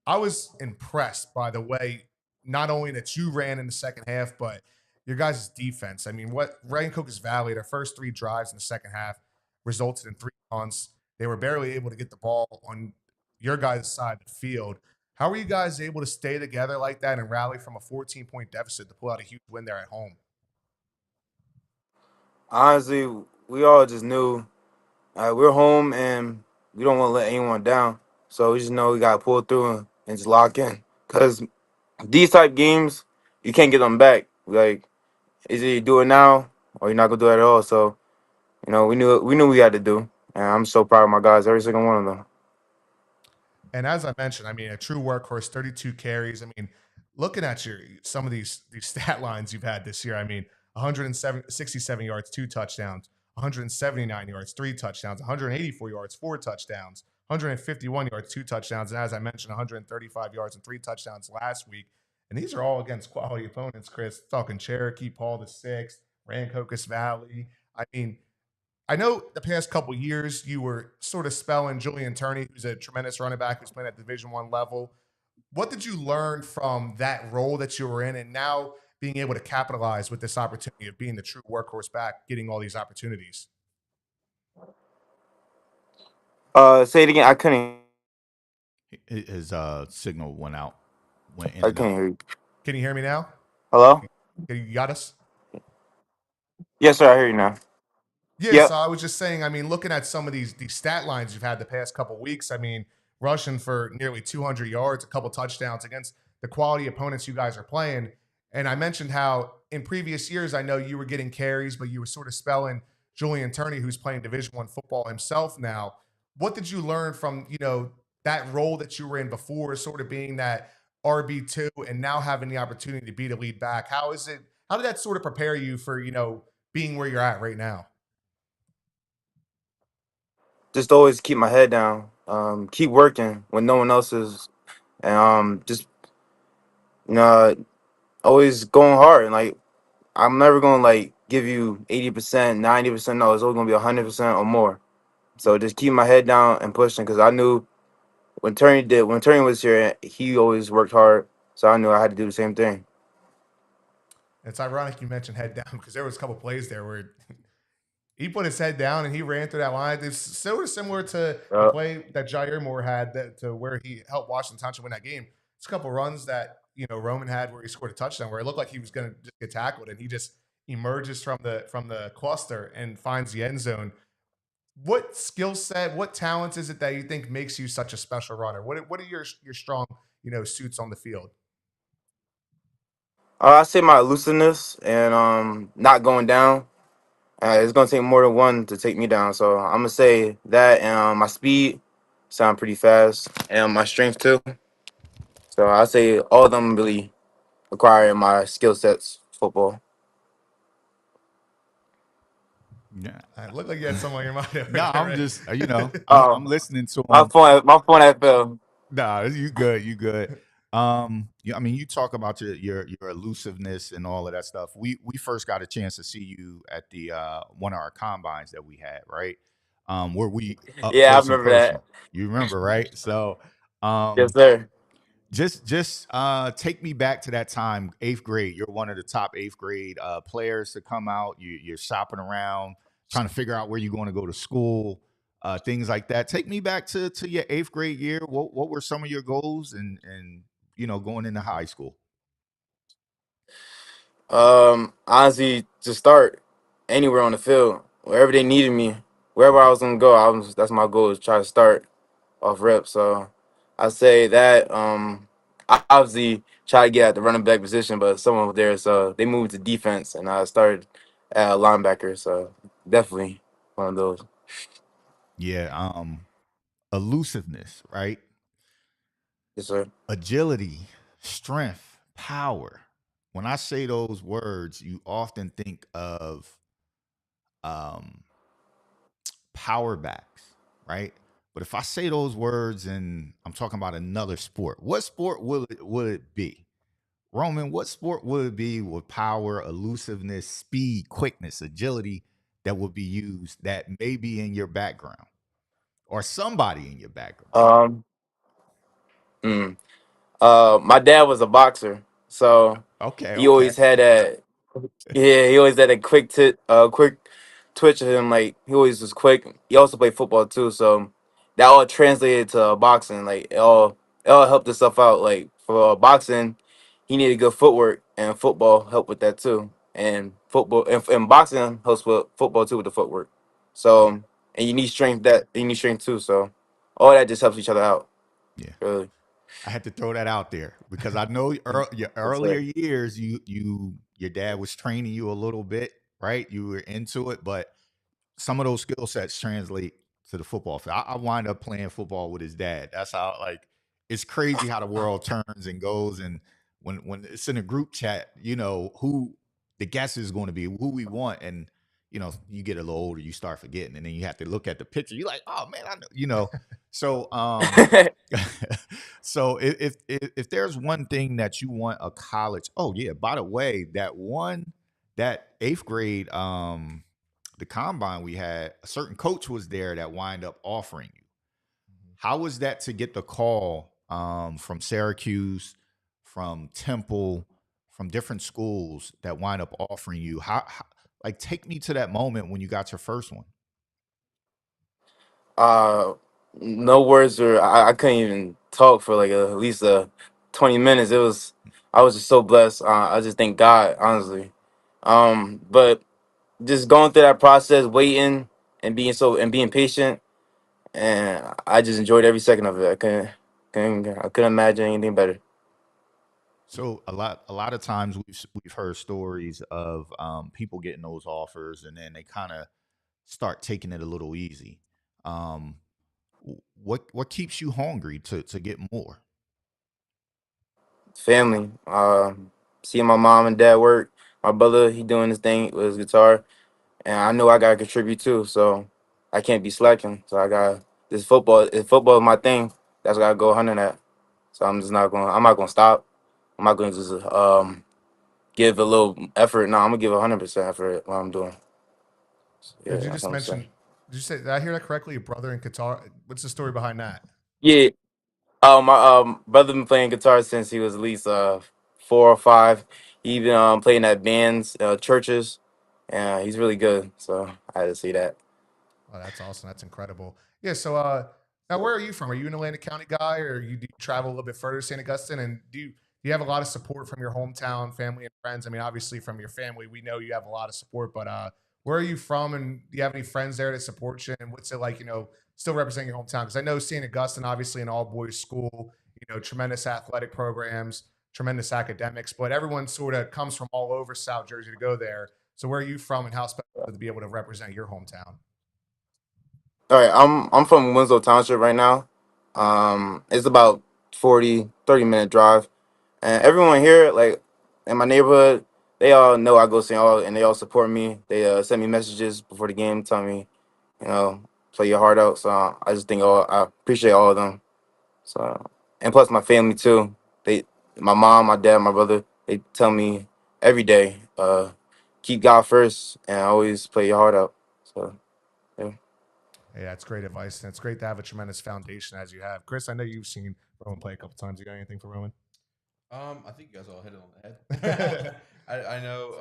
I was impressed by the way, not only that you ran in the second half, but your guys' defense. What Rancocas Valley, their first 3 drives in the second half resulted in 3 punts. They were barely able to get the ball on your guys' side of the field. How were you guys able to stay together like that and rally from a 14-point deficit to pull out a huge win there at home? Honestly, we all just knew we're home and we don't want to let anyone down. So we just know we got to pull through and just lock in. Because these type games, you can't get them back. Like, either you do it now or you're not going to do it at all. So, we knew we had to do. And I'm so proud of my guys, every single one of them. And as I mentioned, a true workhorse, 32 carries. Looking at some of these stat lines you've had this year, 167 yards, 2 touchdowns, 179 yards, 3 touchdowns, 184 yards, 4 touchdowns, 151 yards, 2 touchdowns, and as I mentioned, 135 yards and 3 touchdowns last week. And these are all against quality opponents, Chris. Talking Cherokee, Paul the Sixth, Rancocas Valley. I mean, I know the past couple years you were sort of spelling Julian Turney, who's a tremendous running back who's playing at Division One level. What did you learn from that role that you were in, and now being able to capitalize with this opportunity of being the true workhorse back, getting all these opportunities? Say it again. I couldn't. His signal went out, went in I and couldn't out. hear you. Can you hear me now? Hello? You got us? Yes, sir. I hear you now. Yeah, Yep. so I was just saying, I mean, looking at some of these stat lines you've had the past couple weeks, I mean, rushing for nearly 200 yards, a couple touchdowns against the quality opponents you guys are playing. And I mentioned how in previous years, I know you were getting carries, but you were sort of spelling Julian Turney, who's playing Division One football himself now. What did you learn from, that role that you were in before, sort of being that RB2 and now having the opportunity to be the lead back? How did that sort of prepare you for, being where you're at right now? Just always keep my head down. Keep working when no one else is, and just you know, always going hard. And like I'm never gonna like give you 80%, 90%. No, it's always gonna be 100% or more. So just keep my head down and pushing because I knew when Turney was here, he always worked hard. So I knew I had to do the same thing. It's ironic you mentioned head down because there was a couple plays there where he put his head down and he ran through that line. It's sort of similar to the Uh, play that Jyair Moore had to where he helped Washington Township win that game. It's a couple runs that Roman had where he scored a touchdown where it looked like he was going to just get tackled and he just emerges from the cluster and finds the end zone. What skill set, what talents is it that you think makes you such a special runner? What are your strong suits on the field? I say my elusiveness and not going down. It's gonna take more than one to take me down. So I'm gonna say that and my speed sound pretty fast and my strength too. So I say all of them really require my skill sets football. Yeah. It looked like you had some on your mind over No, there, I'm right? just I'm Oh, I'm listening to my him. phone had fell. Nah, you good, you good. I mean, you talk about your elusiveness and all of that stuff. We first got a chance to see you at the one of our combines that we had, right? Where we up Yeah, I close and remember that. personal. You remember, right? So, Yes, um, sir. just take me back to that time, eighth grade. You're one of the top eighth grade players to come out. You're shopping around, trying to figure out where you're going to go to school, things like that. Take me back to your eighth grade year. What were some of your goals and going into high school? Honestly, to start anywhere on the field, wherever they needed me, wherever I was gonna go, that's my goal is try to start off rep. So I say that I obviously try to get at the running back position, but someone was there, so they moved to defense, and I started at linebacker. So definitely one of those. Yeah, elusiveness, right? Yes, sir. Agility, strength, power. When I say those words, you often think of um power backs, right? But if I say those words and I'm talking about another sport, what sport would it be? Roman, what sport would it be with power, elusiveness, speed, quickness, agility that would be used that may be in your background or somebody in your background? Um, mm, my dad was a boxer, so Okay, he okay. always had that. Yeah, he always had a quick twitch of him. Like he always was quick. He also played football too, so that all translated to boxing. Like it all helped himself out. Like for boxing, he needed good footwork, and football helped with that too. And football and boxing helps with football too with the footwork. So and you need strength too. So all that just helps each other out. Yeah. Really, I had to throw that out there because I know your that's earlier it. years, your dad was training you a little bit, right? You were into it, but some of those skill sets translate to the football field. I wind up playing football with his dad. That's how like it's crazy how the world turns and goes. And when it's in a group chat, who the guest is going to be, who we want, and you get a little older, you start forgetting, and then you have to look at the picture. You're like, oh man, I know. So so if there's one thing that you want a college, oh yeah, by the way, that 8th grade the combine we had, a certain coach was there that wind up offering you. How was that to get the call from Syracuse, from Temple, from different schools that wind up offering you? How like take me to that moment when you got your first one. uh, no words, or I couldn't even talk for like at least 20 minutes. I was just so blessed. I just thank God, honestly. But just going through that process, waiting and being patient, and I just enjoyed every second of it. I couldn't imagine anything better. So a lot of times we've heard stories of people getting those offers and then they kind of start taking it a little easy. Um, what keeps you hungry to get more? Family, seeing my mom and dad work. My brother, he doing his thing with his guitar, and I know I gotta contribute too. So I can't be slacking. So I got this football. If football is my thing, that's what I go 100 at. So I'm just not going. I'm not gonna stop. I'm not gonna just give a little effort. No, I'm gonna give 100% effort at what I'm doing. So, yeah, Did you that's just what I'm saying. mention? Did you say? Did I hear that correctly? Your brother in Qatar. What's the story behind that? Yeah. My brother been playing guitar since he was at least 4 or 5. He even playing at bands, churches. Yeah, he's really good. So I had to see that. Oh, that's awesome. That's incredible. Yeah. So, now where are you from? Are you an Atlantic County guy, or do you travel a little bit further to St. Augustine? And do you have a lot of support from your hometown family and friends? I mean, obviously from your family, we know you have a lot of support. But where are you from, and do you have any friends there that support you? And what's it like? Still representing your hometown? Because I know St. Augustine, obviously an all boys school. Tremendous athletic programs, tremendous academics, but everyone sort of comes from all over South Jersey to go there. So where are you from, and how special is it to be able to represent your hometown? All right, I'm from Winslow Township right now. It's about 40-30 minute drive, and everyone here, like in my neighborhood, they all know I go St. All, and they all support me. They send me messages before the game, telling me, you know, play your heart out. So I just think I appreciate all of them. So, and plus my family too. My mom, my dad, my brother, they tell me every day, keep God first and always play your heart out. So, yeah. Hey, that's great advice, and it's great to have a tremendous foundation as you have. Chris, I know you've seen Rowan play a couple times. You got anything for Rowan? I think you guys all hit it on the head. I know,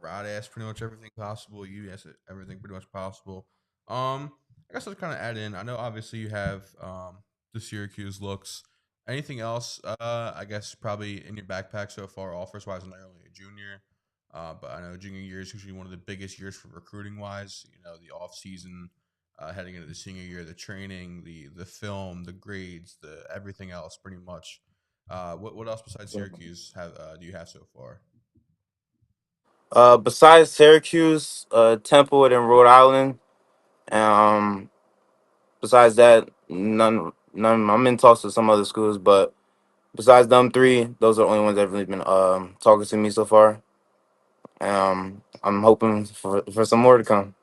Rod asked pretty much everything possible. You asked everything pretty much possible. I guess I'll kind of add in. I know obviously you have the Syracuse looks. Anything else? I guess probably in your backpack so far, offers wise. I know you're only a junior, but I know junior year is usually one of the biggest years for recruiting wise. The off season, heading into the senior year, the training, the film, the grades, the everything else, pretty much. What else besides Syracuse have do you have so far? Besides Syracuse, Temple, and Rhode Island. Um, Besides that, none. I'm in talks with some other schools, but besides them three, those are the only ones that have really been talking to me so far. I'm hoping for some more to come.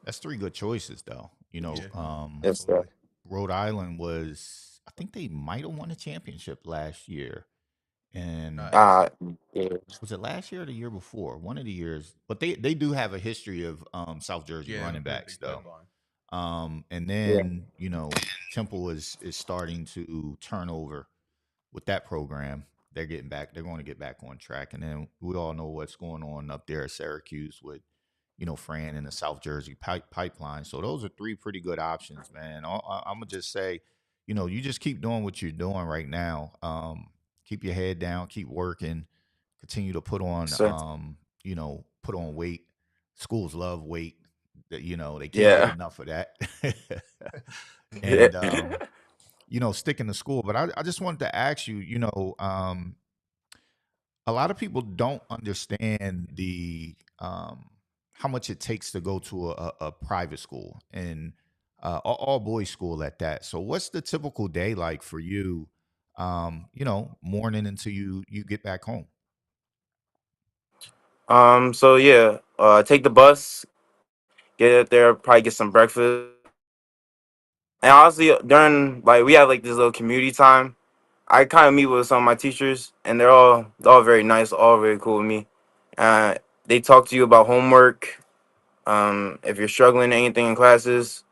That's three good choices though. Yeah, Yes, sir. Absolutely. Rhode Island was, I think they might have won a championship last year. And nice. Yeah. was it last year or the year before? One of the years. But they do have a history of South Jersey Yeah, they have a running pretty backs big though. pipeline. And Yeah. then, Temple is starting to turn over with that program. They're going to get back on track. And then we all know what's going on up there at Syracuse with, Fran and the South Jersey pipeline. So those are three pretty good options, man. I'm gonna just say, you just keep doing what you're doing right now. Keep your head down, keep working, continue to Sir. put on weight. Schools love weight. That they can't get Yeah. enough of that. Yeah. And sticking to school. But I just wanted to ask you, a lot of people don't understand the how much it takes to go to a private school and all boys school at that. So what's the typical day like for you? Morning until you get back home. So yeah. take the bus, get it there, probably get some breakfast. And honestly, during like we have like this little community time, I kind of meet with some of my teachers, and they're all very nice, all very cool with me. Uh, they talk to you about homework, if you're struggling anything in classes.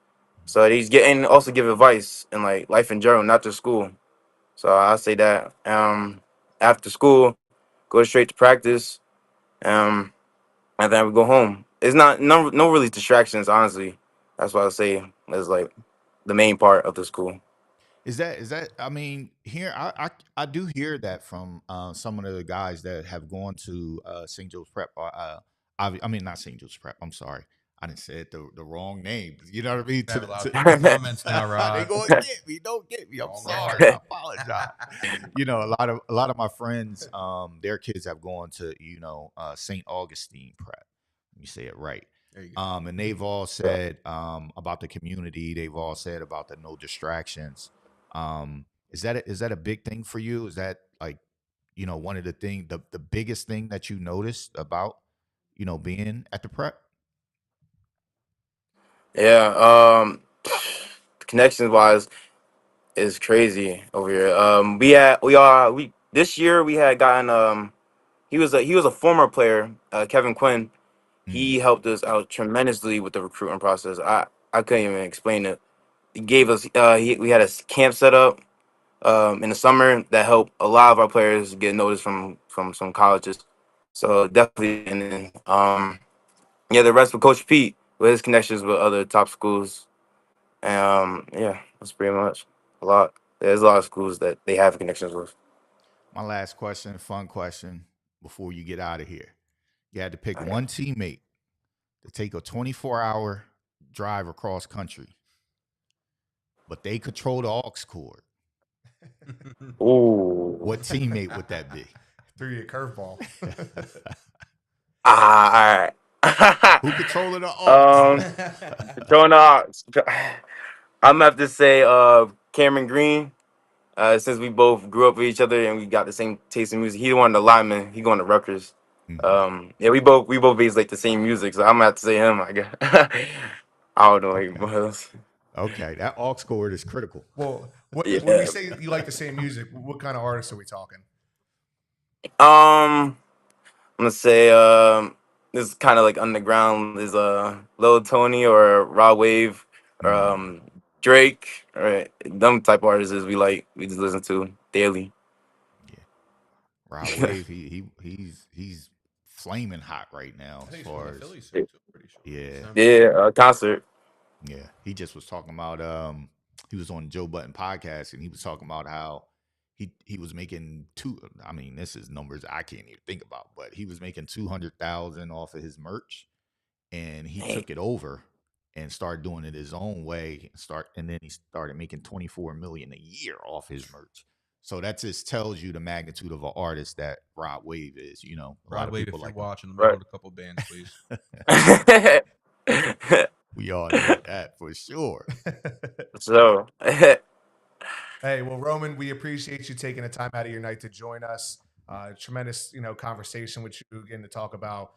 So he's getting also give advice in like life in general, not just school. So I say that after school, go straight to practice, um, and then we go home. It's not no really distractions, honestly. That's what I say is like the main part of the school. Is that? I mean, here I do hear that from some of the guys that have gone to St. Joe's Prep. I mean, not St. Joe's Prep. I'm sorry, I didn't say it the wrong name. You know what I mean? We To have the, allowed to, no comments now, they Rod. gonna get me. Don't get me. I'm Wrong sorry. word. I apologize. You know, a lot of my friends, their kids have gone to St. Augustine Prep. Let me say it right. There you go. And they've all said about the community. They've all said about the no distractions. Is that a big thing for you? Is that like one of the biggest thing that you noticed about being at the prep? Yeah, connections wise is crazy over here. We this year we had gotten he was a former player, Kevin Quinn. Mm, He helped us out tremendously with the recruitment process. I couldn't even explain it. He gave us we had a camp set up in the summer that helped a lot of our players get noticed from some colleges. So definitely, and then yeah, the rest with Coach Pete with his connections with other top schools. Yeah, that's pretty much a lot. There's a lot of schools that they have connections with. my last question, fun question, before you get out of here. You had to pick Okay. one teammate to take a 24-hour drive across country, but they control the aux cord. Ooh. What teammate would that be? Threw you a curveball. All right. Who controlling the aux? um, Throwing out. I'm gonna have to say Cameron Green. Since we both grew up with each other and we got the same taste in music, he one of the linemen. He going to Rutgers. Mhm. Yeah, we both based like the same music, so I'm gonna have to say him. I guess. I don't know Okay. anybody else. Okay. That aux cord is critical. Well, when we Yeah. say you like the same music, what kind of artists are we talking? I'm gonna say this is kind of like underground. Is Lil Tony or Raw Wave or Mm. Drake or them type of artists we just listen to daily. Yeah. Rod Wave, he's flaming hot right now I as think he's coming far to as Philly soon too. I'm pretty sure. yeah. December. Yeah, concert. Yeah. He just was talking about he was on Joe Button podcast and he was talking about how he was making I mean, this is numbers I can't even think about, but he was making 200,000 off of his merch and he Dang. took it over and started doing it his own way and then he started making 24 million a year off his merch. So that just tells you the magnitude of an artist that Rod Wave is. A lot Rod of Wave, people if you're like him. watching, let me know Right. in a couple bands, please. We all need that for sure. So, Hey, well, Roman, we appreciate you taking the time out of your night to join us. Tremendous, conversation with you, getting to talk about,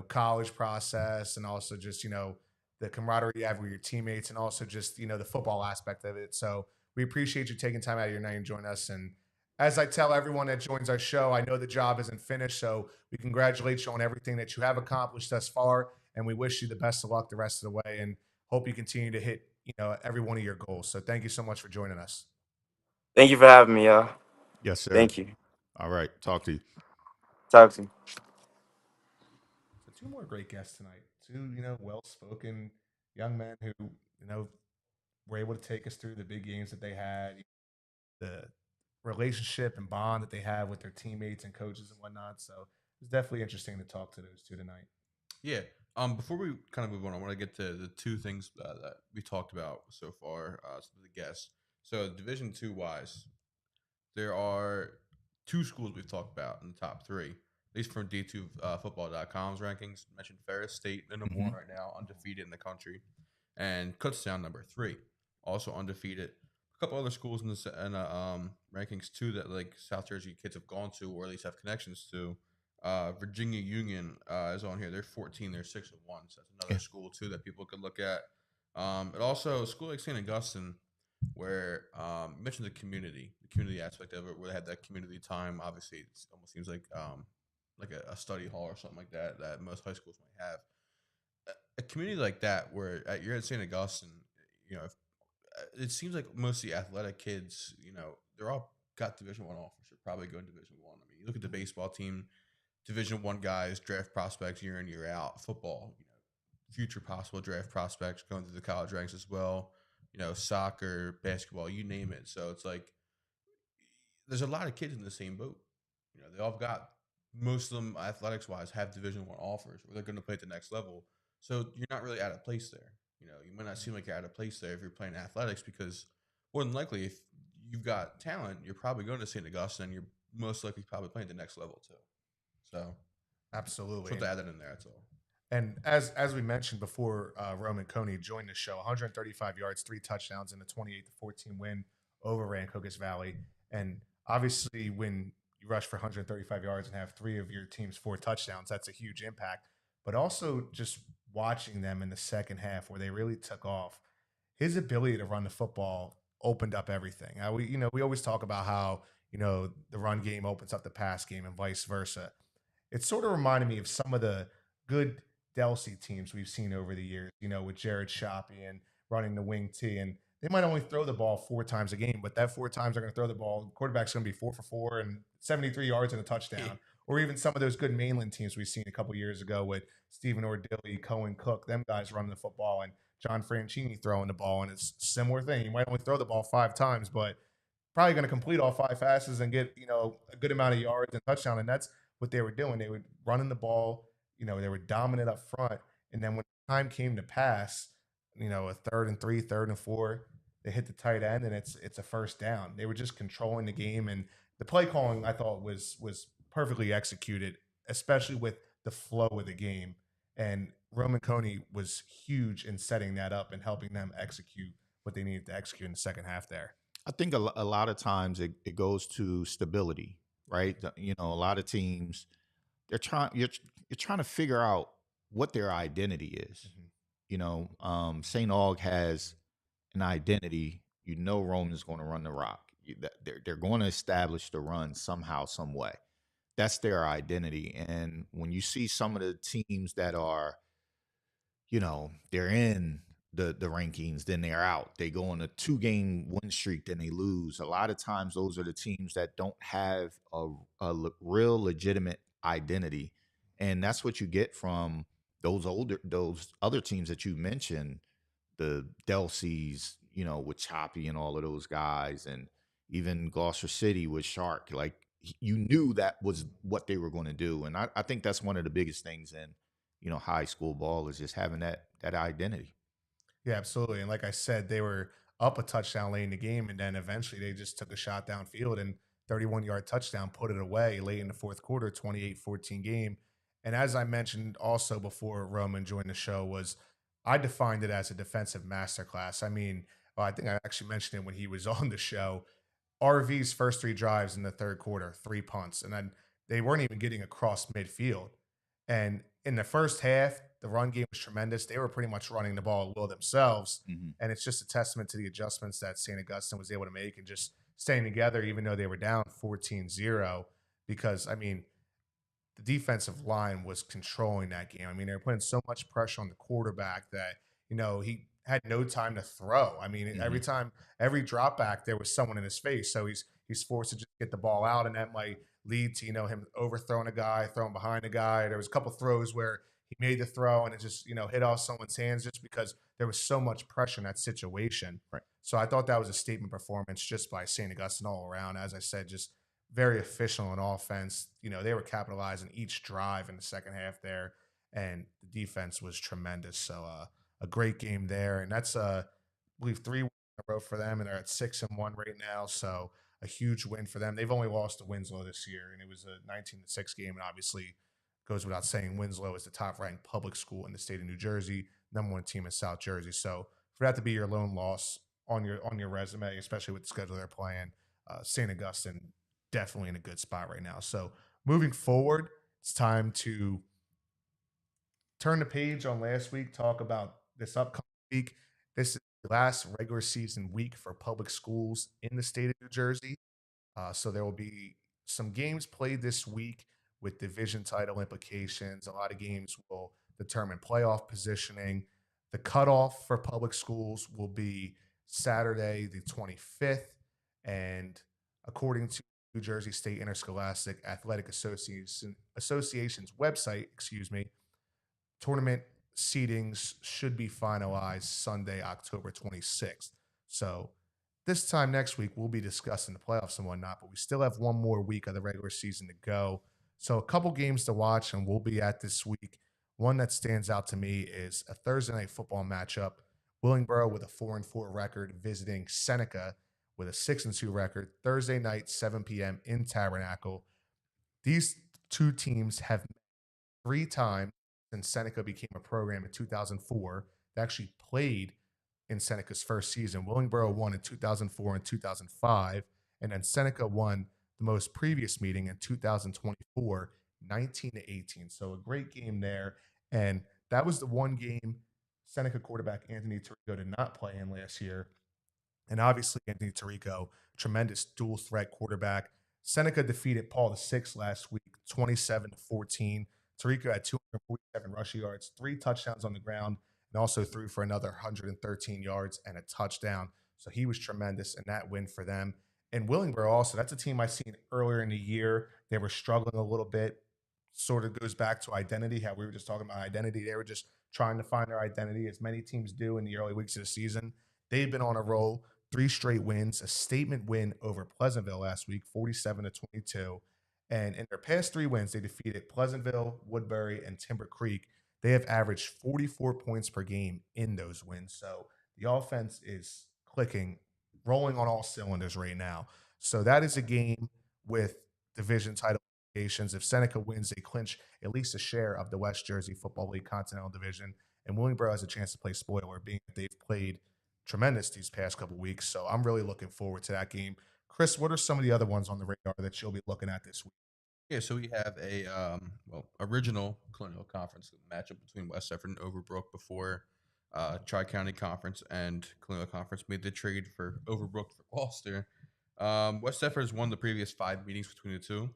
college process and also just, the camaraderie you have with your teammates and also just, the football aspect of it. So we appreciate you taking time out of your night and join us. And as I tell everyone that joins our show, I know the job isn't finished. So we congratulate you on everything that you have accomplished thus far. And we wish you the best of luck the rest of the way and hope you continue to hit, every one of your goals. So thank you so much for joining us. thank you for having me, y'all. Yes, sir. Thank you. All right. Talk to you. Talk to you. So two more great guests tonight. Two, well-spoken young men who, were able to take us through the big games that they had, the relationship and bond that they have with their teammates and coaches and whatnot. So it was definitely interesting to talk to those two tonight. Yeah. Before we kind of move on, I want to get to the two things that we talked about so far. So the guests. So Division Two wise, there are two schools we've talked about in the top three, at least from D2 football.com's rankings. Mentioned Ferris State, they're number Mhm. one right now, undefeated in the country, and Kutztown number three, also undefeated. A couple other schools in rankings too that like South Jersey kids have gone to or at least have connections to. Virginia Union is on here. They're 14. They're 6-1. So that's another Yeah. school too that people could look at. And also a school like St. Augustine, where you mentioned the community aspect of it, where they had that community time. Obviously, it almost seems like a study hall or something like that that most high schools might have. A community like that, where you're at St. Augustine, if, it seems like most of the athletic kids, they're all got Division 1 offers. They're probably going Division 1. I mean, you look at the baseball team, Division 1 guys, draft prospects year in year out. Football, future possible draft prospects going through the college ranks as well. Soccer, basketball, you name it. So it's like there's a lot of kids in the same boat. They all got, most of them athletics wise have Division 1 offers where they're going to play at the next level. So you're not really out of place there. You might not seem like you're out of place there if you're playing athletics, because more than likely, if you've got talent, you're probably going to St. Augustine, and you're most likely probably playing the next level too. So Absolutely. just want to add that in there. That's all. And as we mentioned before, Roman Coney joined the show, 135 yards, 3 touchdowns, in a 28-14 win over Rancocas Valley. And obviously, when you rush for 135 yards and have three of your team's 4 touchdowns, that's a huge impact. But also just watching them in the second half, where they really took off, his ability to run the football opened up everything. We always talk about how the run game opens up the pass game and vice versa. It sort of reminded me of some of the good Delsey teams we've seen over the years, with Jared Shoppy and running the wing T. And they might only throw the ball 4 times a game, but that 4 times they're going to throw the ball. The quarterback's going to be 4 for 4 and 73 yards and a touchdown. Or even some of those good mainland teams we've seen a couple years ago with Stephen Ordilly, Cohen Cook, them guys running the football, and John Franchini throwing the ball. And it's a similar thing. You might only throw the ball 5 times, but probably going to complete all 5 passes and get a good amount of yards and touchdown. And that's what they were doing. They were running the ball. They were dominant up front. And then when time came to pass, a 3rd and 3, 3rd and 4, they hit the tight end and it's a first down. They were just controlling the game, and the play calling I thought was perfectly executed, especially with the flow of the game. And Roman Coney was huge in setting that up and helping them execute what they needed to execute in the second half there. I think a lot of times it goes to stability, right? A lot of teams, you're trying to figure out what their identity is. St. Aug has an identity. Roman's going to run the rock. They're going to establish the run somehow, some way. That's their identity. And when you see some of the teams that are, they're in the rankings, then they're out. They go on a 2-game win streak, then they lose. A lot of times, those are the teams that don't have a real legitimate identity, and that's what you get from those other teams that you mentioned, the Delseys, with Choppy and all of those guys, and even Gloucester City with Shark. Like, you knew that was what they were going to do, and I think that's one of the biggest things in high school ball, is just having that identity. Yeah, absolutely. And like I said, they were up a touchdown late in the game, and then eventually they just took a shot downfield and 31-yard touchdown, put it away late in the fourth quarter, 28-14 game. And as I mentioned also before Roman joined the show, was I defined it as a defensive masterclass. I mean, well, I think I actually mentioned it when he was on the show. RV's first 3 drives in the third quarter, 3 punts, and then they weren't even getting across midfield. And in the first half, the run game was tremendous. They were pretty much running the ball at will themselves. Mm-hmm. And it's just a testament to the adjustments that St. Augustine was able to make and just staying together, even though they were down 14-0. Because, I mean, the defensive line was controlling that game. I mean, they were putting so much pressure on the quarterback that, he had no time to throw. I mean, Mm-hmm. every drop back, there was someone in his face. So he's forced to just get the ball out, and that might lead to, him overthrowing a guy, throwing behind a guy. There was a couple throws where he made the throw and it just, hit off someone's hands just because there was so much pressure in that situation. Right. So I thought that was a statement performance just by St. Augustine all around. As I said, just very official on offense. They were capitalizing each drive in the second half there, and the defense was tremendous. So a great game there. And that's, I believe, 3 wins in a row for them, and they're at 6-1 right now. So a huge win for them. They've only lost to Winslow this year, and it was a 19-6 game. And obviously, goes without saying, Winslow is the top-ranked public school in the state of New Jersey, #1 team in South Jersey. So for that to be your lone loss on your resume, especially with the schedule they're playing, St. Augustine definitely in a good spot right now. So moving forward, it's time to turn the page on last week, talk about this upcoming week. This is the last regular season week for public schools in the state of New Jersey. So there will be some games played this week with division title implications. A lot of games will determine playoff positioning. The cutoff for public schools will be Saturday, the 25th. And according to New Jersey State Interscholastic Athletic Association's website, tournament seedings should be finalized Sunday, October 26th. So this time next week, we'll be discussing the playoffs and whatnot, but we still have one more week of the regular season to go. So a couple games to watch, and we'll be at this week. One that stands out to me is a Thursday night football matchup. Willingboro with a 4-4 record visiting Seneca with a 6-2 record. Thursday night, 7 p.m. in Tabernacle. These two teams have met 3 times since Seneca became a program in 2004. They actually played in Seneca's first season. Willingboro won in 2004 and 2005, and then Seneca won the most previous meeting in 2024, 19-18. So a great game there. And that was the one game Seneca quarterback Anthony Tirico did not play in last year. And obviously, Anthony Tirico, tremendous dual threat quarterback. Seneca defeated Paul VI last week, 27-14. Tirico had 247 rushing yards, 3 touchdowns on the ground, and also threw for another 113 yards and a touchdown. So he was tremendous in that win for them. And Willingboro also, that's a team I seen earlier in the year. They were struggling a little bit. Sort of goes back to identity, how we were just talking about identity. They were just trying to find their identity, as many teams do in the early weeks of the season. They've been on a roll, 3 straight wins, a statement win over Pleasantville last week, 47-22. And in their past 3 wins, they defeated Pleasantville, Woodbury, and Timber Creek. They have averaged 44 points per game in those wins. So the offense is clicking, rolling on all cylinders right now. So that is a game with division title implications. If Seneca wins, they clinch at least a share of the West Jersey Football League Continental Division. And Willingboro has a chance to play spoiler, being that they've played tremendous these past couple weeks. So I'm really looking forward to that game. Chris, what are some of the other ones on the radar that you'll be looking at this week? Yeah, so we have a original Colonial Conference matchup between West Effort and Overbrook before Tri County Conference and Colonial Conference made the trade for Overbrook for Gloucester. West Effort has won the previous 5 meetings between the two.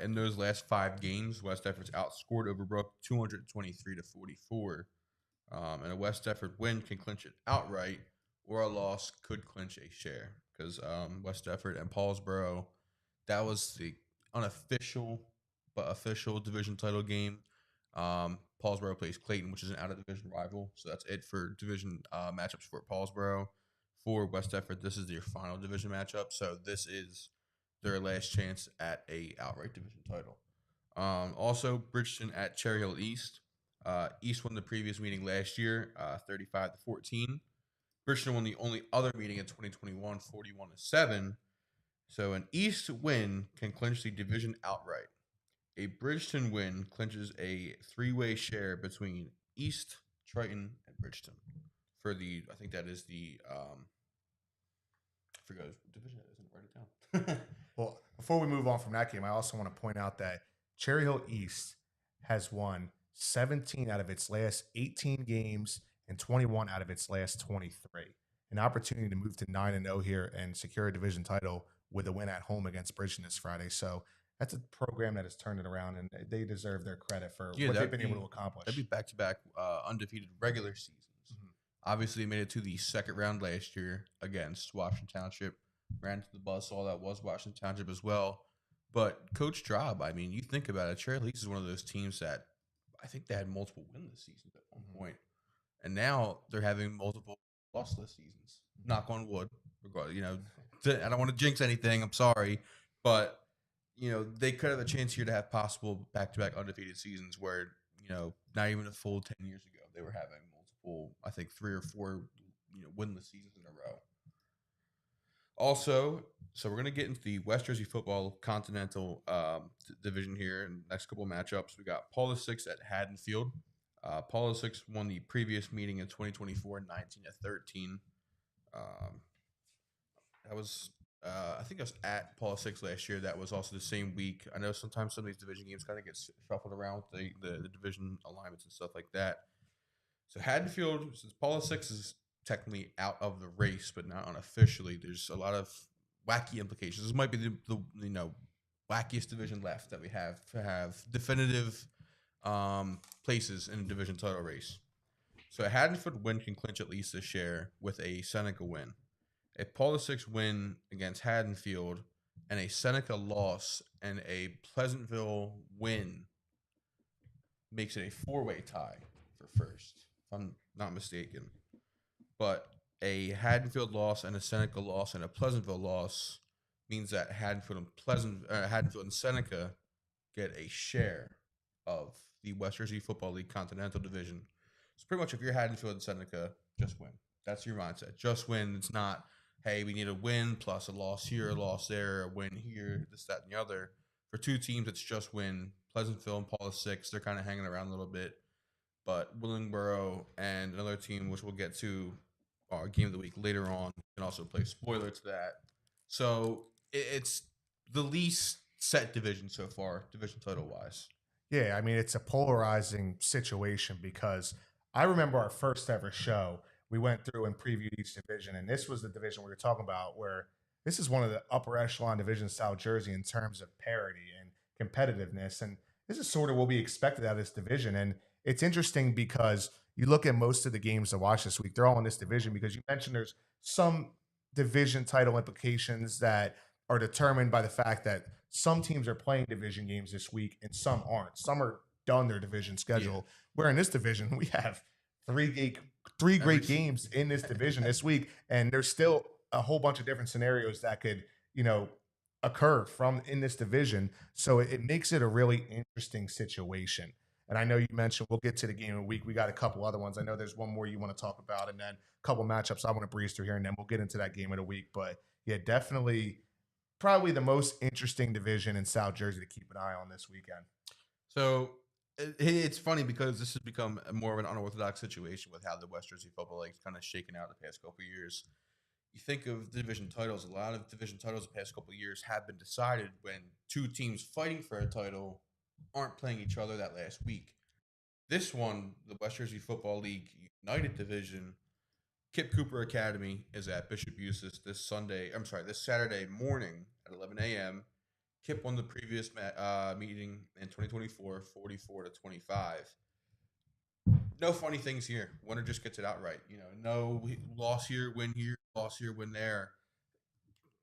In those last 5 games, West Effort's outscored Overbrook 223-44. And a West Effort win can clinch it outright, or a loss could clinch a share because West Effort and Paulsboro, that was the unofficial but official division title game. Paulsboro plays Clayton, which is an out of division rival, so that's it for division matchups for Paulsboro. For West Effort, this is their final division matchup, so this is their last chance at a outright division title. Also, Bridgeton at Cherry Hill East. East won the previous meeting last year, 35-14. Bridgeton won the only other meeting in 2021, 41-7. So an East win can clinch the division outright. A Bridgeton win clinches a 3-way share between East, Triton, and Bridgeton. For the, I think that is the, I forgot what division it is. I didn't write it down. Well, before we move on from that game, I also want to point out that Cherry Hill East has won 17 out of its last 18 games and 21 out of its last 23. An opportunity to move to 9-0 here and secure a division title with a win at home against Bridgeton this Friday. So that's a program that has turned it around, and they deserve their credit for what they've been able to accomplish. That'd be back-to-back undefeated regular seasons. Mm-hmm. Obviously, they made it to the second round last year against Washington Township. Ran to the buzzsaw that was Washington Township as well. But Coach Drob, I mean, you think about it, Cherry Leaks is one of those teams that I think they had multiple wins this season at one point. And now they're having multiple lossless seasons. Knock on wood. You know, I don't want to jinx anything. I'm sorry. But, you know, they could have a chance here to have possible back-to-back undefeated seasons where, you know, not even a full 10 years ago, they were having multiple, I think 3 or 4, you know, winless seasons in a row. Also, so we're going to get into the West Jersey Football Continental division here in the next couple of matchups. We got Paul VI at Haddonfield. Paul VI won the previous meeting in 2024, 19-13. That was I think I was at Paul Six last year. That was also the same week. I know sometimes some of these division games kind of get shuffled around with the division alignments and stuff like that. So Haddonfield, since Paula Six is technically out of the race, but not unofficially, there's a lot of wacky implications. This might be the wackiest division left that we have definitive places in the division title race. So a Haddonfield win can clinch at least a share with a Seneca win. A Paula Six win against Haddonfield and a Seneca loss and a Pleasantville win makes it a four-way tie for first, if I'm not mistaken. But a Haddonfield loss and a Seneca loss and a Pleasantville loss means that Haddonfield and Seneca get a share of the West Jersey Football League Continental Division. So pretty much, if you're Haddonfield and Seneca, just win. That's your mindset. Just win. It's not, hey, we need a win plus a loss here, a loss there, a win here, this, that, and the other. For two teams, it's just win. Pleasantville and Paula Six, they're kind of hanging around a little bit. But Willingboro and another team, which we'll get to our game of the week later on, can also play spoiler to that. So it's the least set division so far, division title wise. Yeah, I mean, it's a polarizing situation because I remember our first ever show. We went through and previewed each division, and this was the division we were talking about where this is one of the upper echelon divisions, South Jersey, in terms of parity and competitiveness. And this is sort of what we expected out of this division. And it's interesting because you look at most of the games to watch this week, they're all in this division because you mentioned there's some division title implications that are determined by the fact that some teams are playing division games this week and some aren't. Some are done their division schedule. Yeah. Where in this division we have three great games in this division this week, and there's still a whole bunch of different scenarios that could, occur from in this division. So it makes it a really interesting situation. And I know you mentioned we'll get to the game of the week. We got a couple other ones. I know there's one more you want to talk about, and then a couple matchups I want to breeze through here, and then we'll get into that game of the week. But yeah, definitely probably the most interesting division in South Jersey to keep an eye on this weekend. So it's funny because this has become more of an unorthodox situation with how the West Jersey Football League kind of shaken out the past couple of years. You think of division titles, a lot of division titles the past couple of years have been decided when two teams fighting for a title aren't playing each other that last week. This one, the West Jersey Football League United Division, Kip Cooper Academy is at Bishop Eustace this Saturday morning at 11 a.m. Kip won the previous meeting in 2024, 44-25. No funny things here. Winner just gets it outright. No loss here, win here, loss here, win there.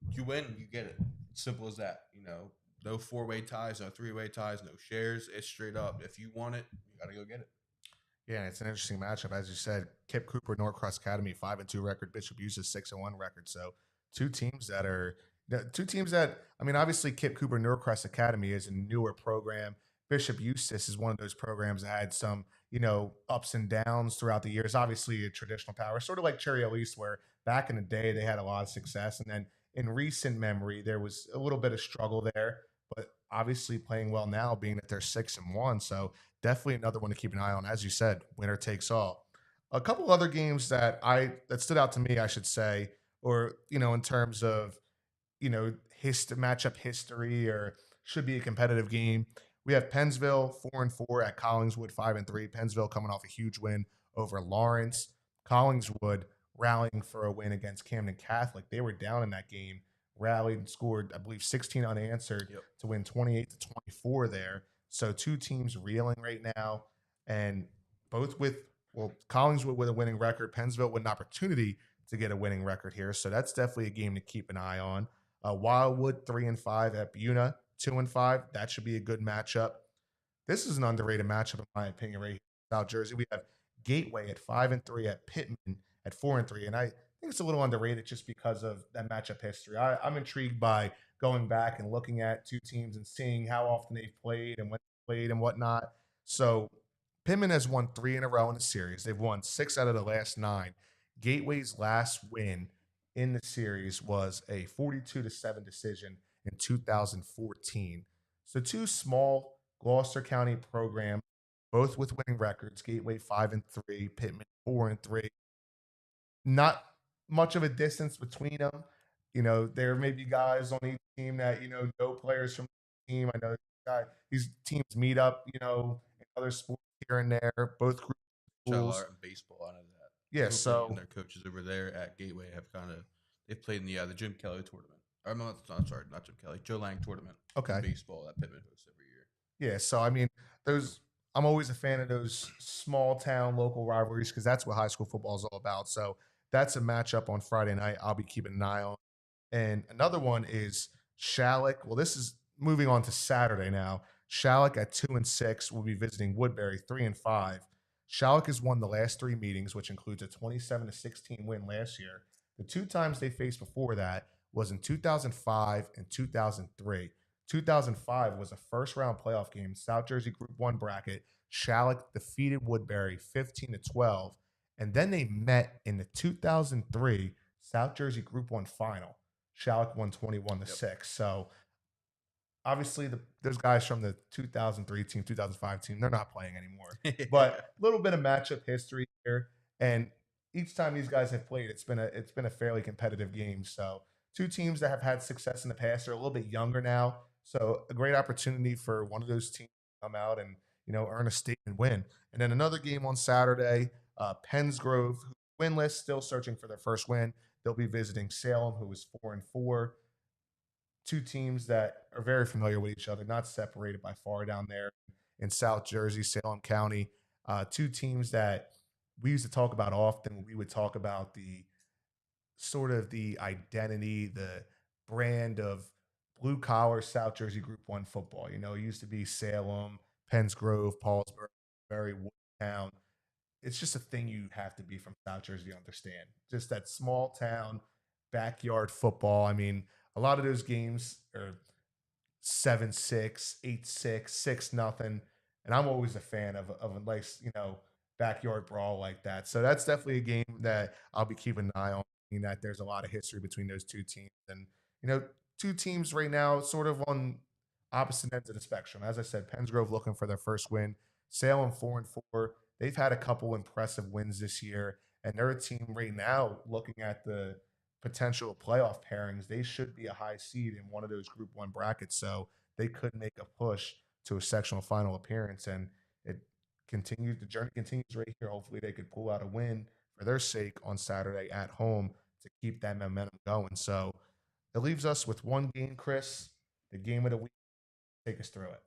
You win, you get it. Simple as that. No four-way ties, no three-way ties, no shares. It's straight up. If you want it, you got to go get it. Yeah, it's an interesting matchup. As you said, Kip Cooper, Norcross Academy, 5-2 record, Bishop Eustace, 6-1 record. So two teams that, I mean, obviously Kip Cooper, Norcross Academy is a newer program. Bishop Eustace is one of those programs that had some, ups and downs throughout the years. Obviously a traditional power, sort of like Cherry Hill East, where back in the day they had a lot of success. And then in recent memory, there was a little bit of struggle there, but obviously playing well now, being that they're 6-1. So definitely another one to keep an eye on. As you said, winner takes all. A couple other games that stood out to me, I should say, or, in terms of, matchup history or should be a competitive game. We have Pennsville 4-4 at Collingswood 5-3. Pennsville coming off a huge win over Lawrence. Collingswood rallying for a win against Camden Catholic. They were down in that game, rallied and scored, I believe, 16 unanswered to win 28-24 there. So two teams reeling right now, and both Collingswood with a winning record, Pennsville with an opportunity to get a winning record here. So that's definitely a game to keep an eye on. Wildwood 3-5 at Buna 2-5. That should be a good matchup. This is an underrated matchup in my opinion. Right here in South Jersey, we have Gateway at 5-3 at Pittman at 4-3, and I think it's a little underrated just because of that matchup history. I'm intrigued by going back and looking at two teams and seeing how often they've played and when they played and whatnot. So Pittman has won 3 in a row in the series. They've won 6 out of the last 9. Gateway's last win in the series was a 42-7 decision in 2014. So two small Gloucester County programs, both with winning records. Gateway 5-3, Pittman 4-3. Not much of a distance between them. there may be guys on each team that know players from the team. I know these teams meet up, in other sports here and there. Both groups of Shout schools. out in baseball. I know that. Yeah, TWP and so their coaches over there at Gateway have they've played in the Jim Kelly tournament. Or no, I'm sorry, not Jim Kelly, Joe Lang tournament in okay. baseball that Pittman hosts every year. Yeah, so I mean, those I'm always a fan of those small town local rivalries because that's what high school football is all about. So that's a matchup on Friday night. I'll be keeping an eye on. And another one is Shalleck. Well, this is moving on to Saturday now. Shalleck at 2-6 will be visiting Woodbury 3-5. Shalleck has won the last three meetings, which includes a 27-16 win last year. The two times they faced before that was in 2005 and 2003. 2005 was a first round playoff game, South Jersey Group 1 bracket. Shalleck defeated Woodbury 15-12. And then they met in the 2003 South Jersey Group 1 final. Shalleck won 21-6. So obviously those guys from the 2003 team, 2005 team, they're not playing anymore. But a little bit of matchup history here, and each time these guys have played, it's been a fairly competitive game. So two teams that have had success in the past are a little bit younger now, so a great opportunity for one of those teams to come out and earn a statement win. And then another game on Saturday, Pennsgrove, who's winless, still searching for their first win. They'll be visiting Salem, who is 4-4. Two teams that are very familiar with each other, not separated by far down there in South Jersey, Salem County. Two teams that we used to talk about often when we would talk about the sort of the identity, the brand of blue collar South Jersey Group 1 football. It used to be Salem, Pennsgrove, Paulsboro, Berry, Woodtown. It's just a thing you have to be from South Jersey to understand. Just that small town backyard football. I mean, a lot of those games are 7-6, 8-6, 6-0. And I'm always a fan of a nice, backyard brawl like that. So that's definitely a game that I'll be keeping an eye on. That there's a lot of history between those two teams. And, two teams right now sort of on opposite ends of the spectrum. As I said, Pennsgrove looking for their first win. Salem 4-4. They've had a couple impressive wins this year. And they're a team right now looking at the potential playoff pairings. They should be a high seed in one of those Group 1 brackets. So they could make a push to a sectional final appearance. And the journey continues right here. Hopefully they could pull out a win for their sake on Saturday at home to keep that momentum going. So it leaves us with one game, Chris, the game of the week. Take us through it.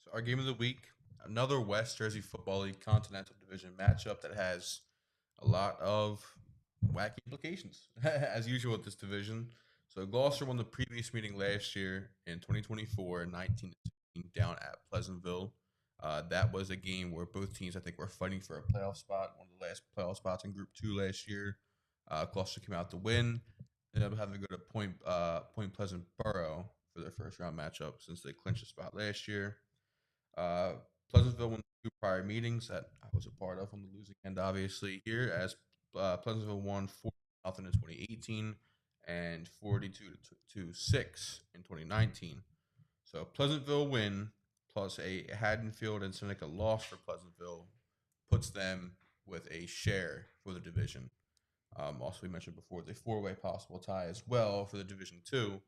So our game of the week, another West Jersey Football League Continental Division matchup that has a lot of wacky implications, as usual with this division. So Gloucester won the previous meeting last year in 2024, 19-16 down at Pleasantville. That was a game where both teams, I think, were fighting for a playoff spot, one of the last playoff spots in Group 2 last year. Gloucester came out to win. Ended up having to go to Point Pleasant Borough for their first round matchup since they clinched a spot last year. Pleasantville won the two prior meetings that I was a part of on the losing end, obviously, here, as Pleasantville won 4-0 in 2018 and 42-6 in 2019. So Pleasantville win plus a Haddonfield and Seneca loss for Pleasantville puts them with a share for the division. Also, we mentioned before the four-way possible tie as well for the Division 2.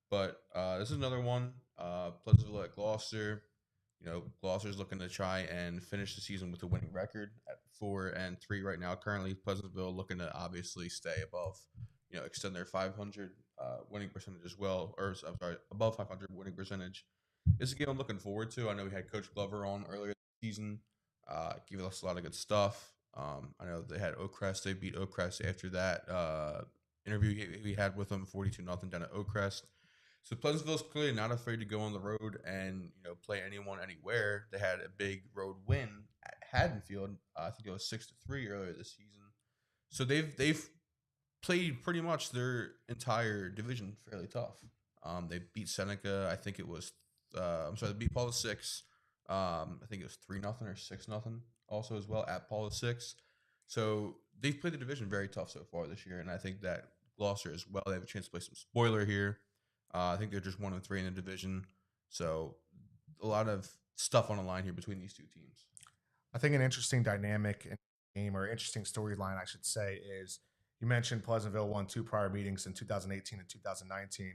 But this is another one. Pleasantville at Gloucester. Gloucester's looking to try and finish the season with a winning record at 4-3 right now. Currently, Pleasantville looking to obviously stay above, extend their 500 winning percentage as well, or I'm sorry, above 500 winning percentage. This is a game I'm looking forward to. I know we had Coach Glover on earlier this season, giving us a lot of good stuff. I know they had Oakcrest. They beat Oakcrest after that interview we had with them, 42-0 down at Oakcrest. So Pleasantville's clearly not afraid to go on the road and play anyone anywhere. They had a big road win at Haddonfield. I think it was 6-3 earlier this season. So they've played pretty much their entire division fairly tough. They beat Seneca. I think it was they beat Paula 6. I think it was 3-0 or 6-0 also as well at Paula 6. So they've played the division very tough so far this year, and I think that Gloucester as well. They have a chance to play some spoiler here. I think they're just 1-3 in the division. So a lot of stuff on the line here between these two teams. I think an interesting dynamic in the game, or interesting storyline, I should say, is You mentioned Pleasantville won 2 prior meetings in 2018 and 2019.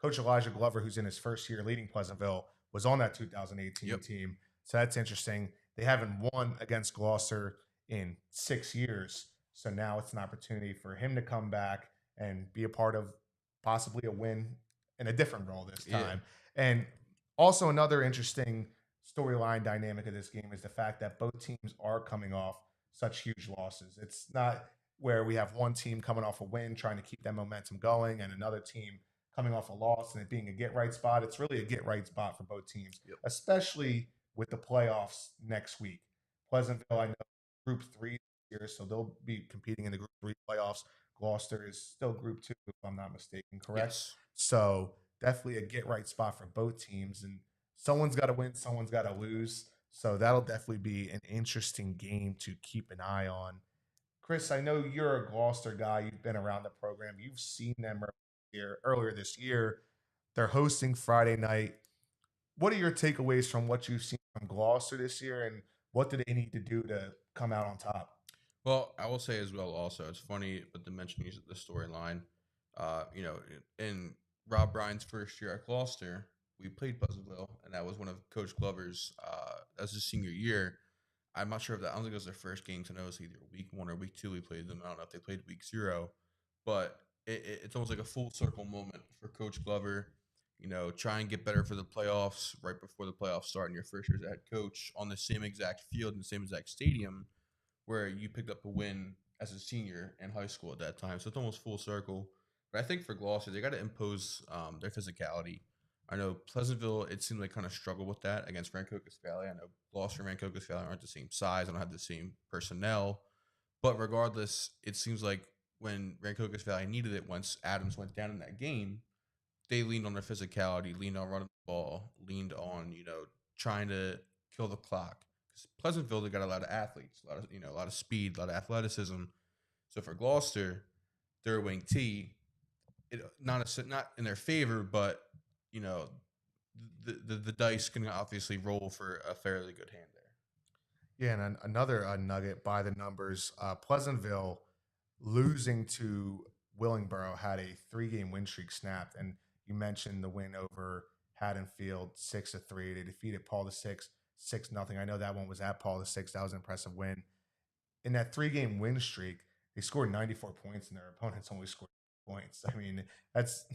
Coach Elijah Glover, who's in his first year leading Pleasantville, was on that 2018 Yep. team. So that's interesting. They haven't won against Gloucester in 6 years. So now it's an opportunity for him to come back and be a part of possibly a win in a different role this Yeah. time. And also another interesting storyline dynamic of this game is the fact that both teams are coming off such huge losses. It's not where we have one team coming off a win trying to keep that momentum going and another team coming off a loss and it being a get right spot. It's really a get right spot for both teams, Yep. especially with the playoffs next week. Pleasantville, I know, group 3 this year, so they'll be competing in the group 3 playoffs. Gloucester is still group 2, if I'm not mistaken, correct? Yes. So definitely a get right spot for both teams. And someone's got to win, someone's got to lose. So that'll definitely be an interesting game to keep an eye on. Chris, I know you're a Gloucester guy. You've been around the program. You've seen them earlier this year. They're hosting Friday night. What are your takeaways from what you've seen from Gloucester this year, and what do they need to do to come out on top? Well, I will say as well. Also, it's funny, but to mention the storyline. In Rob Bryan's first year at Gloucester, we played Pleasantville, and that was one of Coach Glover's. That's his senior year. I'm not sure if that. I don't think it was their first game. To know it was either week 1 or week 2. We played them. I don't know if they played week 0, but it's almost like a full circle moment for Coach Glover. Try and get better for the playoffs right before the playoffs start in your first year as a head coach on the same exact field in the same exact stadium where you picked up a win as a senior in high school at that time. So it's almost full circle. But I think for Gloucester, they got to impose their physicality. I know Pleasantville, it seemed like kind of struggled with that against Rancocas Valley. I know Gloucester and Rancocas Valley aren't the same size. I don't have the same personnel. But regardless, it seems like when Rancocas Valley needed it, once Adams went down in that game, they leaned on their physicality, leaned on running the ball, leaned on, trying to kill the clock. Because Pleasantville, they got a lot of athletes, a lot of speed, a lot of athleticism. So for Gloucester, their wing T, not in their favor, but you know, the dice can obviously roll for a fairly good hand there. Yeah, and another nugget by the numbers. Pleasantville losing to Willingboro had a 3-game win streak snapped, and you mentioned the win over Haddonfield 6-3. They defeated Paul VI 6-0. I know that one was at Paul VI. That was an impressive win. In that 3-game win streak, they scored 94 points, and their opponents only scored points. I mean, that's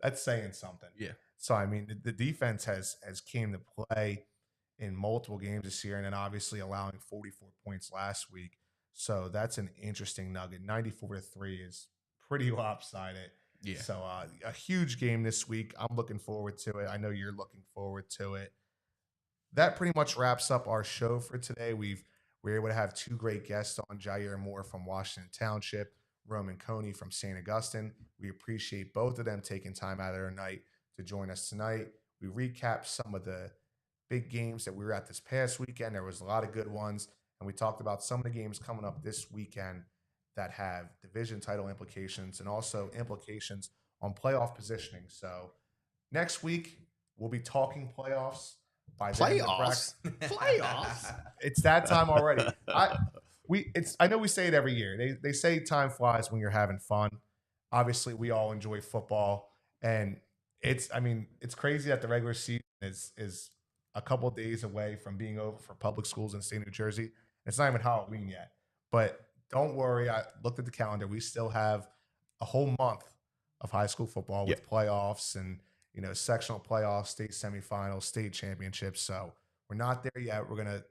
that's saying something. Yeah. So I mean, the defense has came to play in multiple games this year, and then obviously allowing 44 points last week. So that's an interesting nugget. 94-3 is pretty lopsided. Yeah. So a huge game this week. I'm looking forward to it. I know you're looking forward to it. That pretty much wraps up our show for today. We're able to have 2 great guests on, Jyair Moore from Washington Township, Roman Coney from St. Augustine. We appreciate both of them taking time out of their night to join us tonight. We recapped some of the big games that we were at this past weekend. There was a lot of good ones, and we talked about some of the games coming up this weekend that have division title implications and also implications on playoff positioning. So next week we'll be talking playoffs. By then, Playoffs? Playoffs? it's that time already. I know we say it every year. They say time flies when you're having fun. Obviously, we all enjoy football, and it's crazy that the regular season is a couple of days away from being over for public schools in the state of New Jersey. It's not even Halloween yet. But don't worry, I looked at the calendar. We still have a whole month of high school football with playoffs and sectional playoffs, state semifinals, state championships. So we're not there yet. We're gonna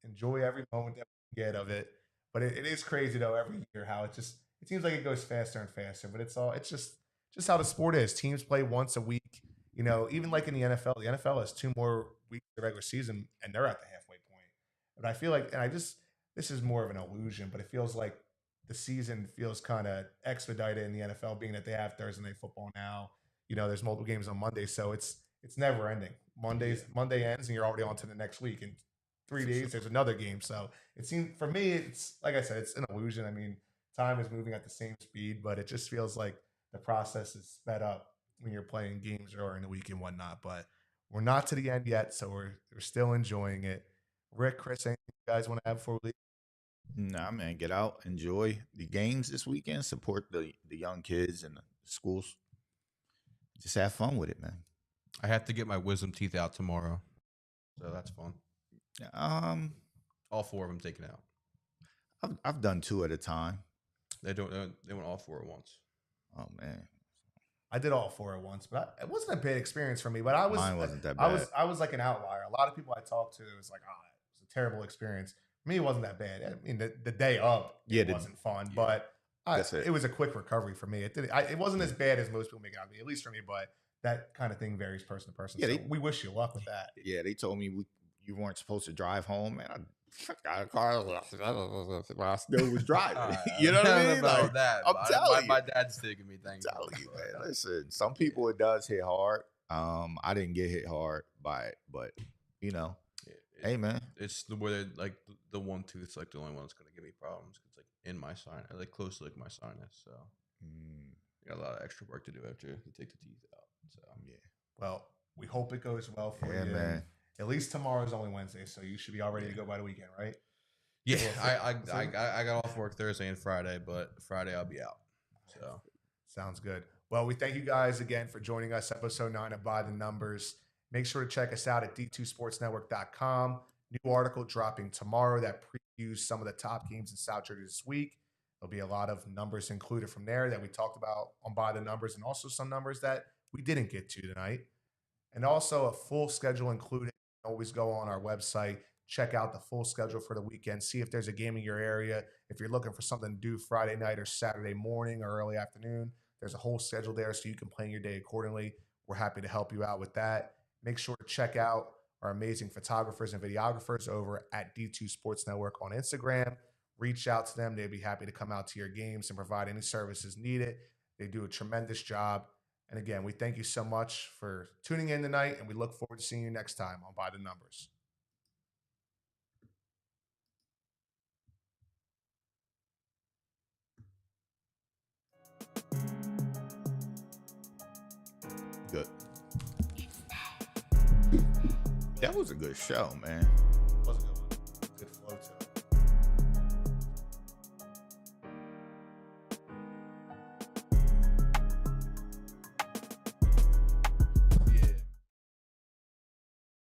enjoy every moment that we get of it. But it is crazy though every year how it seems like it goes faster and faster. But it's just how the sport is. Teams play once a week. Even like in the NFL has 2 more weeks of the regular season, and they're at the halfway point. But I feel like, this is more of an illusion, but it feels like the season feels kind of expedited in the NFL, being that they have Thursday night football now. There's multiple games on Monday, so it's never ending. Monday ends, and you're already on to the next week. In 3 days, there's another game. So it seems, for me, it's like I said, it's an illusion. I mean, time is moving at the same speed, but it just feels like the process is sped up when you're playing games or in the week and whatnot. But we're not to the end yet, so we're still enjoying it. Rick, Chris, anything you guys want to add before we leave? Nah, man, get out, enjoy the games this weekend, support the young kids and the schools. Just have fun with it, man. I have to get my wisdom teeth out tomorrow, so that's fun. Um, All 4 of them taken out. I've done 2 at a time. They went all 4 at once. Oh man, I did all 4 at once, but it wasn't a bad experience for me. But mine wasn't that bad. I was like an outlier. A lot of people I talked to, it was like, it was a terrible experience. For me, it wasn't that bad. I mean, the day of, it wasn't fun, but it was a quick recovery for me. It wasn't as bad as most people make it out to be, at least for me. But that kind of thing varies person to person. Yeah, so we wish you luck with that. Yeah, they told me you weren't supposed to drive home, man. I got a car while I still was driving. You know what I mean? About like, that. I'm telling you. My dad's taking me. Thank you. I'm telling you, man. Listen, some people it does hit hard. I didn't get hit hard by it, but you know, hey, man. It's the way like the one tooth's like the only one that's gonna give me problems. It's like in my sinus, like close to like my sinus. So got a lot of extra work to do after to take the teeth out. So yeah. Well, we hope it goes well for you, man. At least tomorrow's only Wednesday, so you should be all ready to go by the weekend, right? Yeah, I got off work Thursday and Friday, but Friday I'll be out. So sounds good. Well, we thank you guys again for joining us, episode 9 of By the Numbers. Make sure to check us out at d2sportsnetwork.com. New article dropping tomorrow that previews some of the top games in South Jersey this week. There'll be a lot of numbers included from there that we talked about on By the Numbers, and also some numbers that we didn't get to tonight. And also a full schedule included. Always go on our website, check out the full schedule for the weekend, see if there's a game in your area. If you're looking for something to do Friday night or Saturday morning or early afternoon, there's a whole schedule there so you can plan your day accordingly. We're happy to help you out with that. Make sure to check out our amazing photographers and videographers over at D2 Sports Network on Instagram. Reach out to them. They'd be happy to come out to your games and provide any services needed. They do a tremendous job. And again, we thank you so much for tuning in tonight, and we look forward to seeing you next time on By the Numbers. Good. That was a good show, man. It was a good one. Good flow to it.